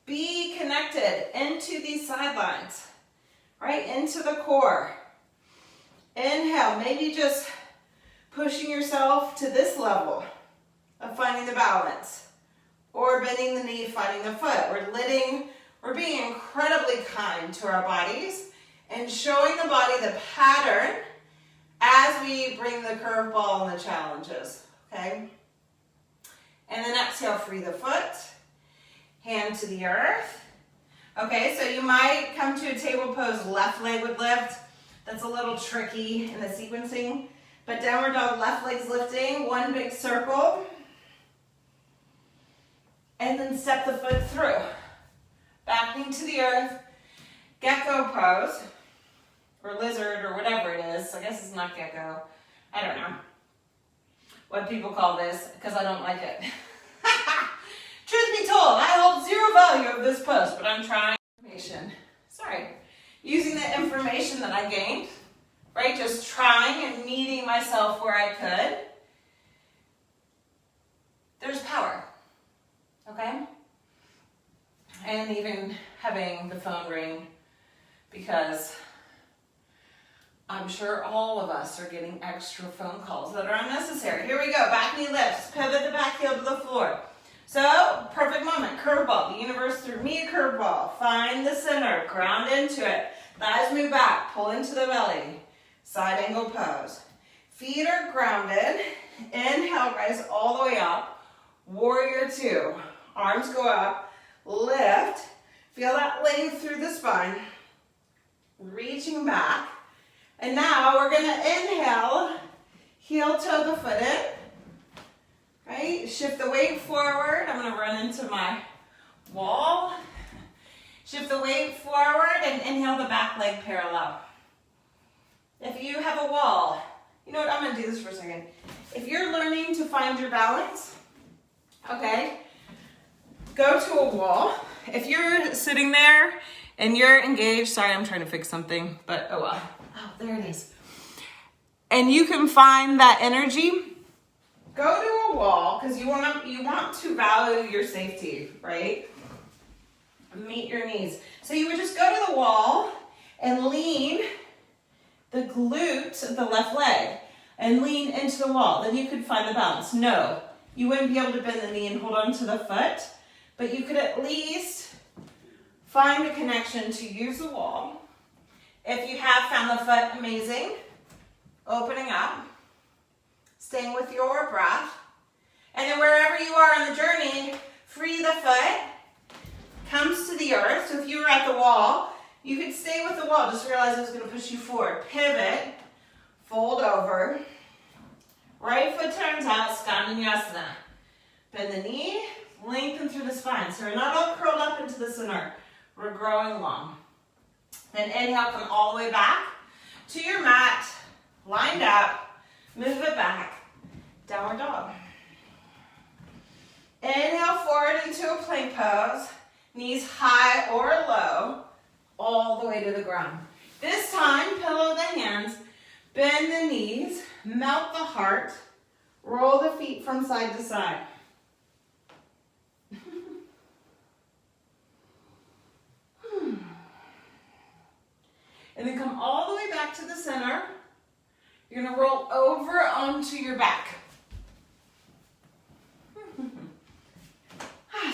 Be connected into these sidelines. Right into the core. Inhale, maybe just pushing yourself to this level of finding the balance. Or bending the knee, finding the foot. We're being incredibly kind to our bodies and showing the body the pattern as we bring the curveball and the challenges, okay? And then exhale, free the foot. Hand to the earth. Okay, so you might come to a table pose, left leg would lift. That's a little tricky in the sequencing But downward dog, left leg's lifting, one big circle. And then step the foot through. Back knee to the earth, gecko pose, or lizard, or whatever it is. I guess it's not gecko. I don't know what people call this, because I don't like it. Truth be told, I hold zero value of this post, but I'm trying. Using the information that I gained, right? Just trying and meeting myself where I could. There's power, okay? And even having the phone ring, because I'm sure all of us are getting extra phone calls that are unnecessary. Here we go, back knee lifts, pivot the back heel to the floor. So, perfect moment, curveball. The universe threw me a curveball. Find the center, ground into it. Thighs move back, pull into the belly. Side angle pose. Feet are grounded. Inhale, rise all the way up. Warrior two. Arms go up, lift. Feel that length through the spine. Reaching back. And now we're gonna inhale, heel toe the foot in. Right? Shift the weight forward. I'm going to run into my wall. Shift the weight forward and inhale the back leg parallel. If you have a wall, you know what? I'm going to do this for a second. If you're learning to find your balance, okay, go to a wall. If you're sitting there and you're engaged, sorry, I'm trying to fix something, but oh well. Oh, there it is. And you can find that energy. Go to a wall, because you want to value your safety, right? Meet your knees. So you would just go to the wall and lean the glute of the left leg and lean into the wall. Then you could find the balance. No, you wouldn't be able to bend the knee and hold on to the foot, but you could at least find a connection to use the wall. If you have found the foot, amazing. Opening up. Staying with your breath. And then wherever you are on the journey, free the foot, comes to the earth. So if you were at the wall, you could stay with the wall. Just realize it was going to push you forward. Pivot, fold over. Right foot turns out, Skandinavasana. Bend the knee, lengthen through the spine. So we're not all curled up into the center. We're growing long. Then inhale, come all the way back to your mat, lined up. Move it back. Downward dog. Inhale forward into a plank pose. Knees high or low, all the way to the ground. This time, pillow the hands, bend the knees, melt the heart, roll the feet from side to side. And then come all the way back to the center. You're going to roll over onto your back.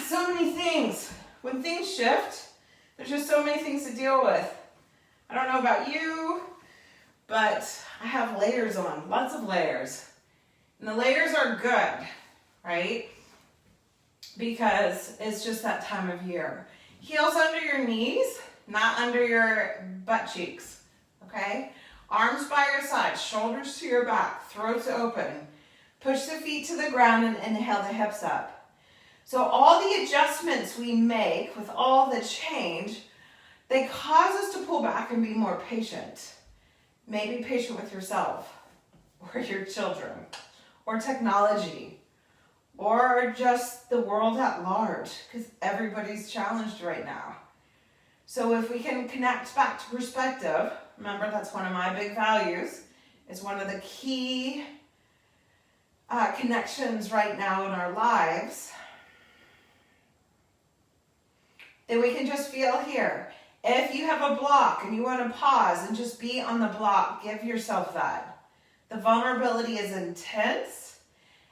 So many things. When things shift, there's just so many things to deal with. I don't know about you, but I have layers on, lots of layers. And the layers are good, right? Because it's just that time of year. Heels under your knees, not under your butt cheeks, okay? Arms by your sides, shoulders to your back, throats open. Push the feet to the ground and inhale the hips up. So all the adjustments we make with all the change, they cause us to pull back and be more patient. Maybe patient with yourself or your children or technology or just the world at large, because everybody's challenged right now. So if we can connect back to perspective, remember that's one of my big values. It's one of the key connections right now in our lives. Then we can just feel here. If you have a block and you want to pause and just be on the block, give yourself that. The vulnerability is intense,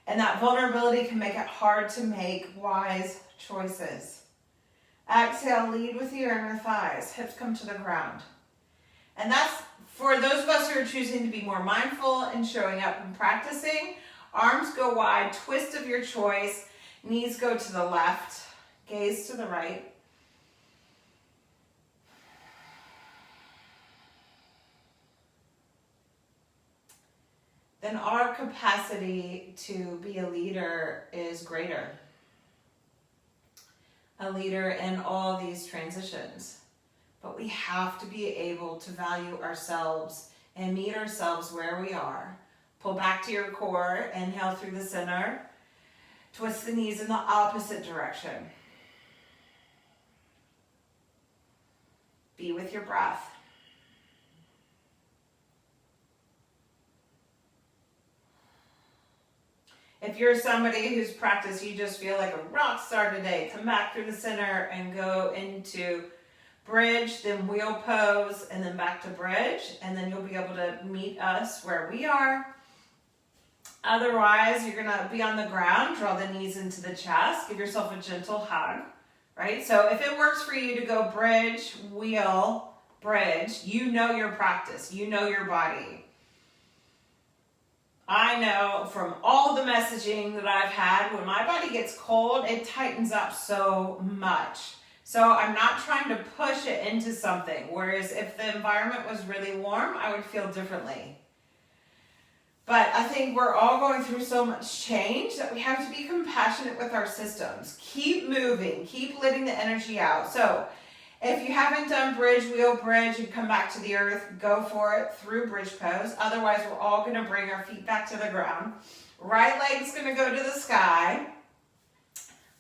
and that vulnerability can make it hard to make wise choices. Exhale, lead with your inner thighs. Hips come to the ground. And that's for those of us who are choosing to be more mindful and showing up and practicing. Arms go wide, twist of your choice. Knees go to the left, gaze to the right. then our capacity to be a leader is greater. A leader in all these transitions. But we have to be able to value ourselves and meet ourselves where we are. Pull back to your core, inhale through the center, twist the knees in the opposite direction. Be with your breath. If you're somebody who's practiced, you just feel like a rock star today, come back through the center and go into bridge, then wheel pose, and then back to bridge, and then you'll be able to meet us where we are. Otherwise, you're gonna be on the ground, draw the knees into the chest, give yourself a gentle hug, right? So if it works for you to go bridge, wheel, bridge, you know your practice, you know your body. I know from all the messaging that I've had, when my body gets cold, it tightens up so much. So I'm not trying to push it into something. Whereas if the environment was really warm, I would feel differently. But I think we're all going through so much change that we have to be compassionate with our systems. Keep moving, keep letting the energy out. So if you haven't done bridge, wheel, bridge, and come back to the earth, go for it through bridge pose. Otherwise, we're all gonna bring our feet back to the ground. Right leg's gonna go to the sky.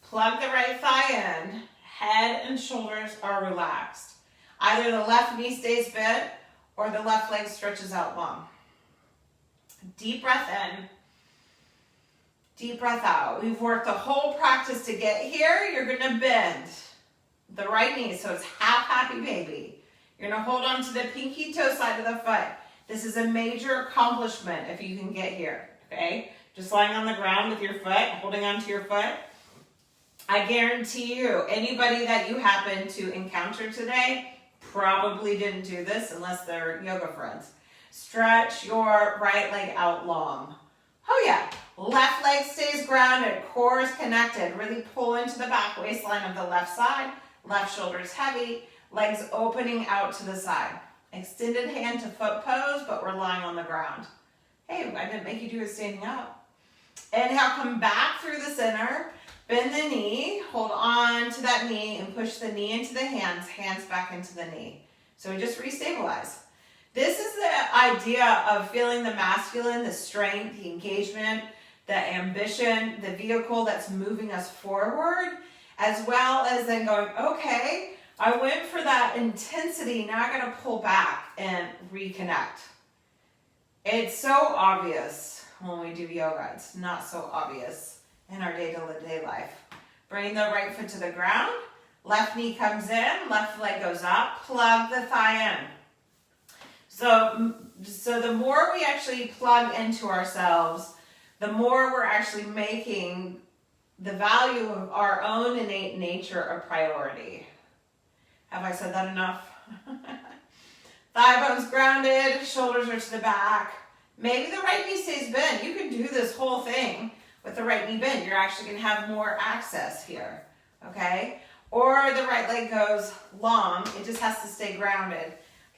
Plug the right thigh in. Head and shoulders are relaxed. Either the left knee stays bent or the left leg stretches out long. Deep breath in, deep breath out. We've worked the whole practice to get here. You're gonna bend the right knee, so it's half happy baby. You're gonna hold on to the pinky toe side of the foot. This is a major accomplishment if you can get here, okay? Just lying on the ground with your foot, holding onto your foot. I guarantee you, anybody that you happen to encounter today probably didn't do this unless they're yoga friends. Stretch your right leg out long. Oh yeah, left leg stays grounded, core is connected. Really pull into the back waistline of the left side. Left shoulder is heavy, legs opening out to the side. Extended hand to foot pose, but we're lying on the ground. Hey, I didn't make you do it standing up. Inhale, come back through the center. Bend the knee, hold on to that knee and push the knee into the hands, hands back into the knee. So we just restabilize. This is the idea of feeling the masculine, the strength, the engagement, the ambition, the vehicle that's moving us forward, as well as then going, okay, I went for that intensity, now I gotta pull back and reconnect. It's so obvious when we do yoga, it's not so obvious in our day-to-day life. Bring the right foot to the ground, left knee comes in, left leg goes up, plug the thigh in. So the more we actually plug into ourselves, the more we're actually making the value of our own innate nature a priority. Have I said that enough? Thigh bones grounded, shoulders are to the back. Maybe the right knee stays bent. You can do this whole thing with the right knee bent. You're actually going to have more access here, okay? Or the right leg goes long. It just has to stay grounded.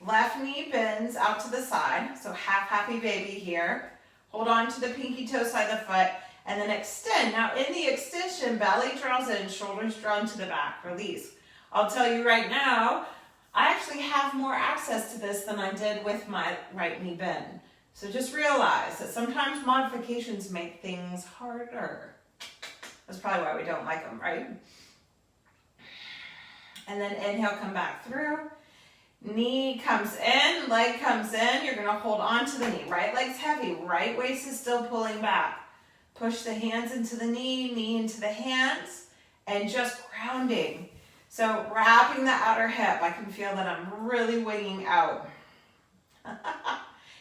Left knee bends out to the side, so half happy baby here. Hold on to the pinky toe side of the foot, and then extend. Now in the extension, belly draws in, shoulders drawn to the back, release. I'll tell you right now, I actually have more access to this than I did with my right knee bend. So just realize that sometimes modifications make things harder. That's probably why we don't like them, right? And then inhale, come back through. Knee comes in, leg comes in. You're gonna hold on to the knee. Right leg's heavy, right waist is still pulling back. Push the hands into the knee into the hands, and just grounding. So wrapping the outer hip. I can feel that I'm really winging out.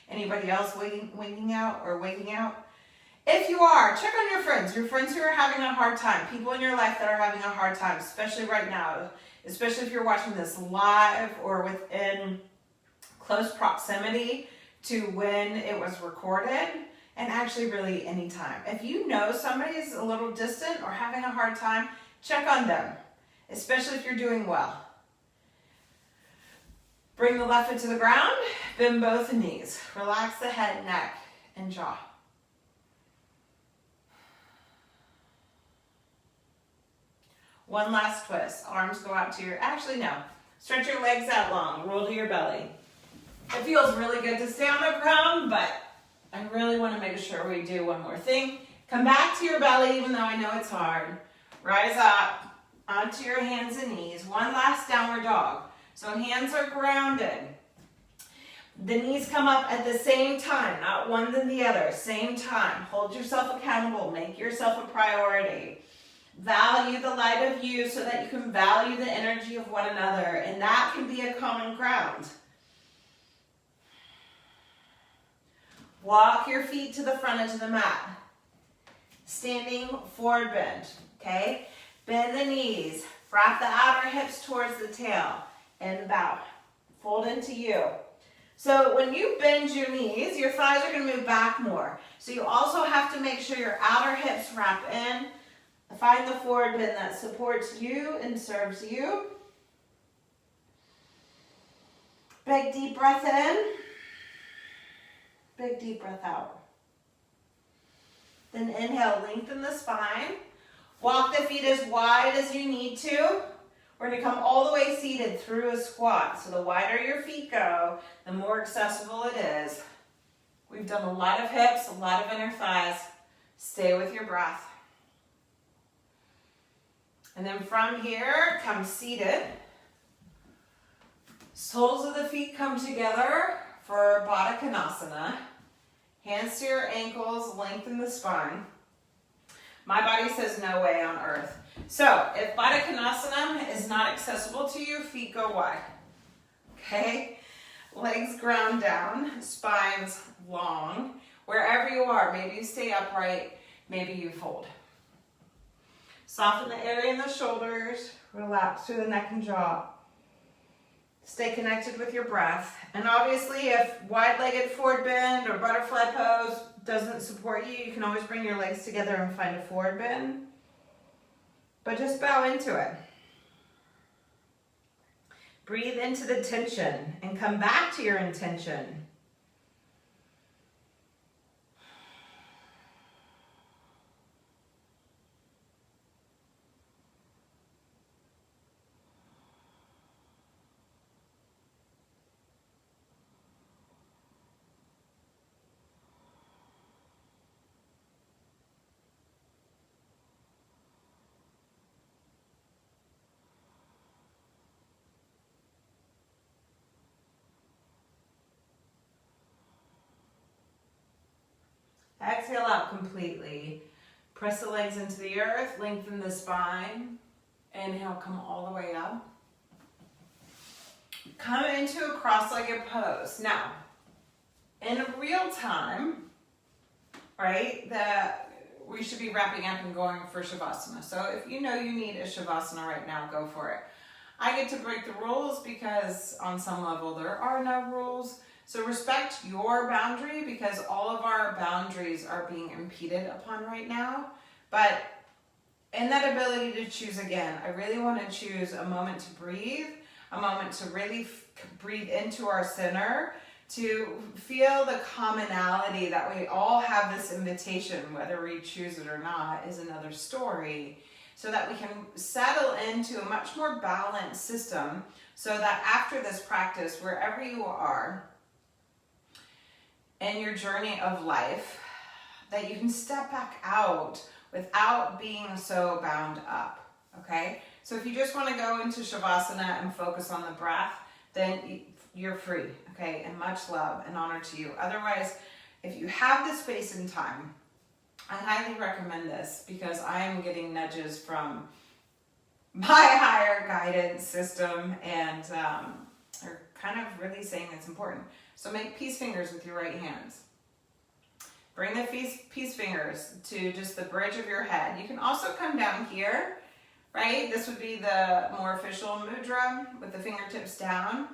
Anybody else winging out or waking out? If you are, check on your friends who are having a hard time, people in your life that are having a hard time, especially right now, especially if you're watching this live or within close proximity to when it was recorded, and actually really anytime. If you know somebody's a little distant or having a hard time, check on them, especially if you're doing well. Bring the left foot to the ground, bend both knees. Relax the head, neck, and jaw. One last twist. Arms go out to your, actually no. Stretch your legs out long, roll to your belly. It feels really good to stay on the ground, but I really want to make sure we do one more thing. Come back to your belly, even though I know it's hard. Rise up onto your hands and knees. One last downward dog. So hands are grounded. The knees come up at the same time, not one than the other, same time. Hold yourself accountable. Make yourself a priority. Value the light of you so that you can value the energy of one another, and that can be a common ground. Walk your feet to the front edge of the mat. Standing forward bend, okay? Bend the knees. Wrap the outer hips towards the tail and bow. Fold into you. So when you bend your knees, your thighs are going to move back more. So you also have to make sure your outer hips wrap in. Find the forward bend that supports you and serves you. Big deep breath in. Big deep breath out. Then inhale, lengthen the spine. Walk the feet as wide as you need to. We're going to come all the way seated through a squat. So the wider your feet go, the more accessible it is. We've done a lot of hips, a lot of inner thighs. Stay with your breath. And then from here, come seated. Soles of the feet come together for Baddha Konasana. Hands to your ankles, lengthen the spine. My body says no way on earth. So if Baddha Konasana is not accessible to you, feet go wide. Okay? Legs ground down, spines long. Wherever you are, maybe you stay upright, maybe you fold. Soften the area in the shoulders, relax through the neck and jaw. Stay connected with your breath. And obviously, if wide-legged forward bend or butterfly pose doesn't support you, you can always bring your legs together and find a forward bend. But just bow into it. Breathe into the tension and come back to your intention. Exhale out completely. Press the legs into the earth, lengthen the spine. Inhale, come all the way up. Come into a cross-legged pose. Now, in real time, right, we should be wrapping up and going for Shavasana. So if you know you need a Shavasana right now, go for it. I get to break the rules because on some level there are no rules. So respect your boundary because all of our boundaries are being impeded upon right now. But in that ability to choose again, I really want to choose a moment to breathe, a moment to really breathe into our center, to feel the commonality that we all have this invitation, whether we choose it or not is another story, so that we can settle into a much more balanced system so that after this practice, wherever you are, in your journey of life, that you can step back out without being so bound up, okay? So if you just want to go into Shavasana and focus on the breath, then you're free, okay? And much love and honor to you. Otherwise, if you have the space and time, I highly recommend this because I am getting nudges from my higher guidance system and they're kind of really saying it's important. So make peace fingers with your right hands. Bring the peace fingers to just the bridge of your head. You can also come down here, right? This would be the more official mudra with the fingertips down.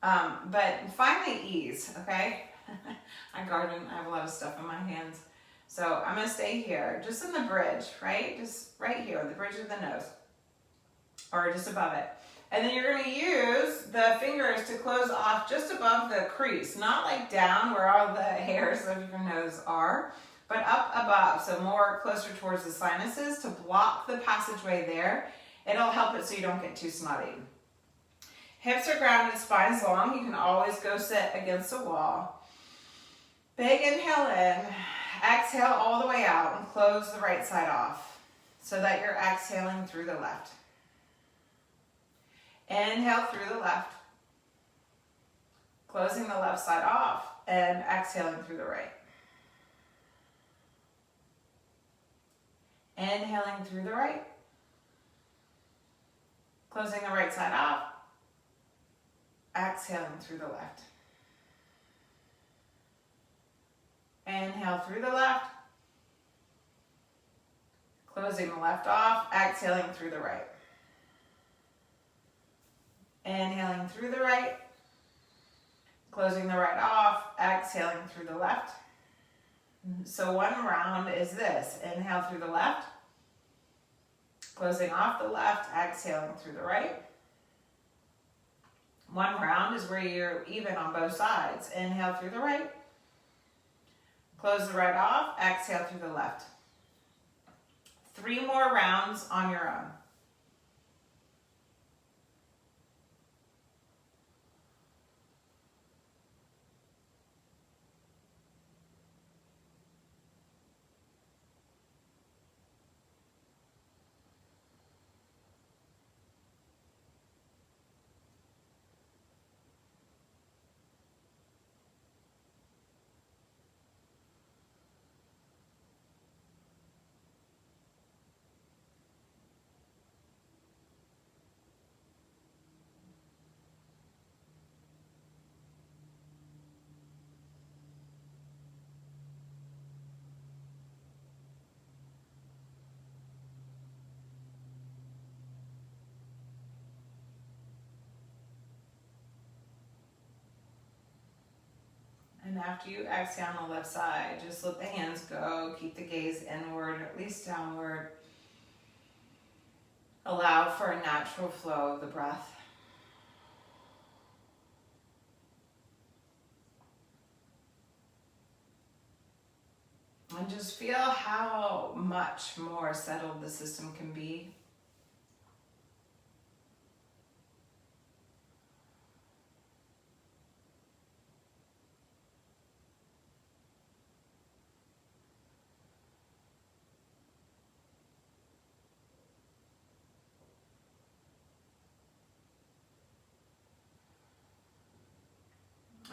But find the ease, okay? I garden, I have a lot of stuff in my hands. So I'm gonna stay here, just in the bridge, right? Just right here, the bridge of the nose, or just above it. And then you're gonna use the fingers to close off just above the crease, not like down where all the hairs of your nose are, but up above, so more closer towards the sinuses to block the passageway there It'll help it so you don't get too smutty. Hips are grounded, spine's long. You can always go sit against a wall. Big inhale in. Exhale all the way out and close the right side off so that you're exhaling through the left. Inhale through the left. Closing the left side off and exhaling through the right. Inhaling through the right. Closing the right side off. Exhaling through the left. Inhale through the left. Closing the left off. Exhaling through the right. Inhaling through the right. Closing the right off. Exhaling through the left. So one round is this. Inhale through the left. Closing off the left. Exhaling through the right. One round is where you're even on both sides. Inhale through the right. Close the right off. Exhale through the left. 3 more rounds on your own. And after you exhale on the left side, just let the hands go. Keep the gaze inward, at least downward. Allow for a natural flow of the breath. And just feel how much more settled the system can be.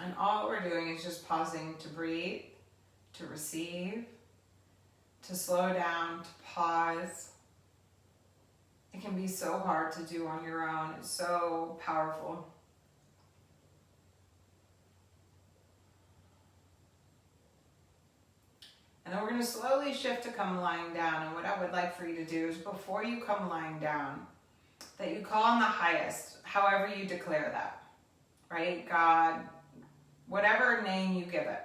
And all we're doing is just pausing to breathe, to receive, to slow down, to pause. It can be so hard to do on your own. It's so powerful. And then we're going to slowly shift to come lying down. And what I would like for you to do is before you come lying down, that you call on the highest, however you declare that, right? God, whatever name you give it.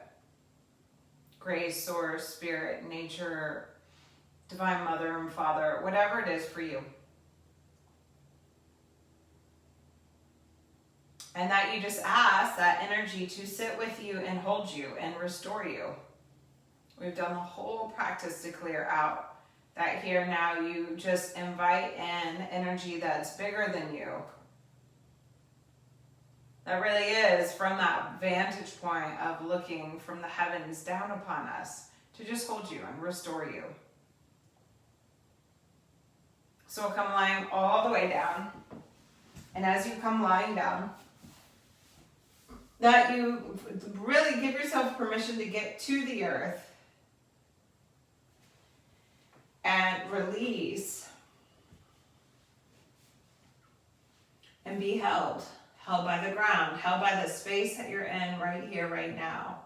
Grace, source, spirit, nature, divine mother and father, whatever it is for you. And that you just ask that energy to sit with you and hold you and restore you. We've done the whole practice to clear out that here now you just invite in energy that's bigger than you. That really is from that vantage point of looking from the heavens down upon us to just hold you and restore you. So we'll come lying all the way down. And as you come lying down, that you really give yourself permission to get to the earth and release and be held by the ground, held by the space that you're in right here, right now.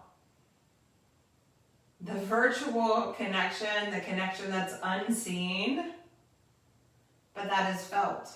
The virtual connection, the connection that's unseen, but that is felt.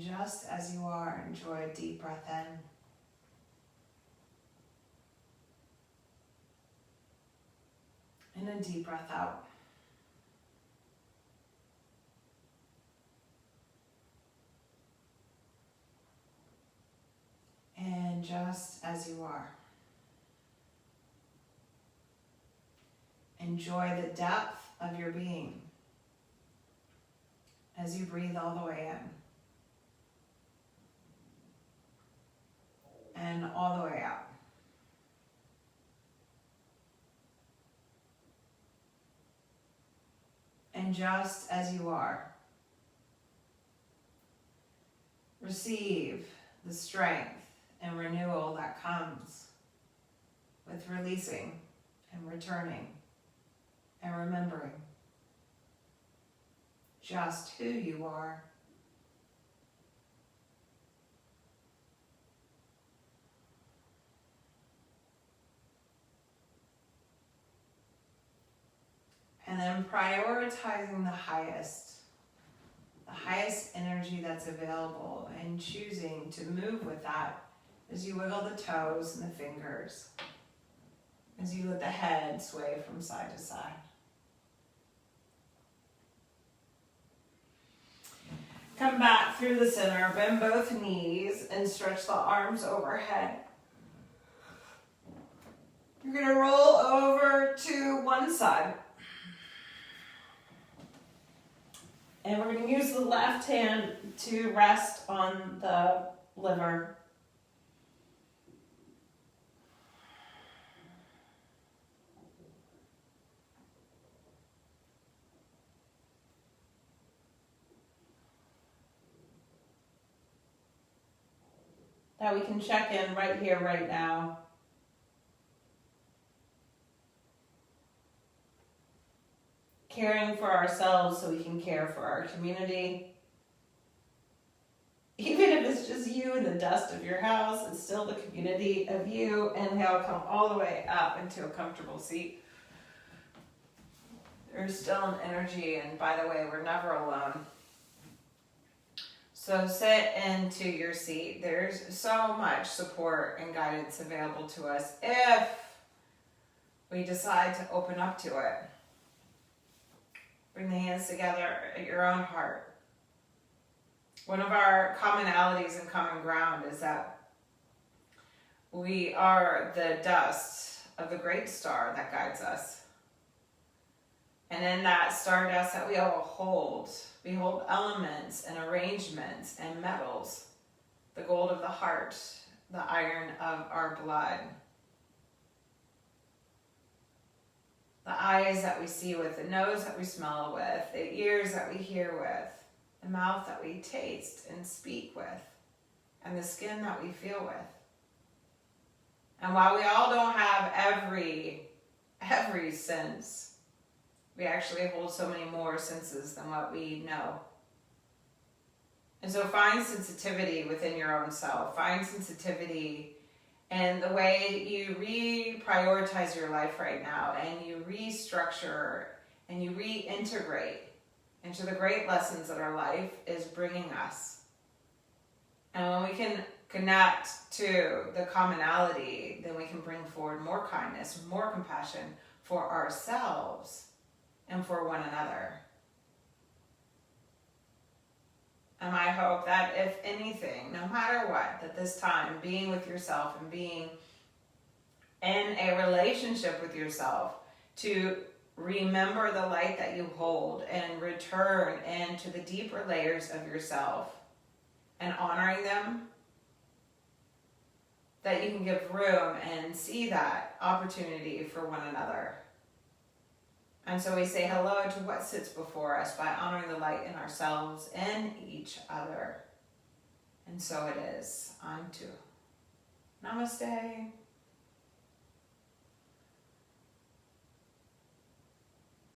And just as you are, enjoy a deep breath in and a deep breath out. And just as you are, enjoy the depth of your being as you breathe all the way in and all the way out. And just as you are, receive the strength and renewal that comes with releasing and returning and remembering just who you are. And then prioritizing the highest energy that's available, and choosing to move with that as you wiggle the toes and the fingers, as you let the head sway from side to side. Come back through the center, bend both knees and stretch the arms overhead. You're going to roll over to one side. And we're going to use the left hand to rest on the liver. That we can check in right here, right now. Caring for ourselves so we can care for our community. Even if it's just you and the dust of your house, it's still the community of you. Inhale, come all the way up into a comfortable seat. There's still an energy, and by the way, we're never alone. So sit into your seat. There's so much support and guidance available to us if we decide to open up to it. Bring the hands together at your own heart. One of our commonalities and common ground is that we are the dust of the great star that guides us. And in that stardust that we all hold, we hold elements and arrangements and metals, the gold of the heart, the iron of our blood, the eyes that we see with, the nose that we smell with, the ears that we hear with, the mouth that we taste and speak with, and the skin that we feel with. And while we all don't have every sense, we actually hold so many more senses than what we know. And so find sensitivity within your own self. Find sensitivity in the way you reprioritize your life right now, and you restructure and you reintegrate into the great lessons that our life is bringing us. And when we can connect to the commonality, then we can bring forward more kindness, more compassion for ourselves and for one another. And I hope that if anything, no matter what, that this time, being with yourself and being in a relationship with yourself, to remember the light that you hold and return into the deeper layers of yourself and honoring them, that you can give room and see that opportunity for one another. And so we say hello to what sits before us by honoring the light in ourselves and each other. And so it is. Unto. Namaste.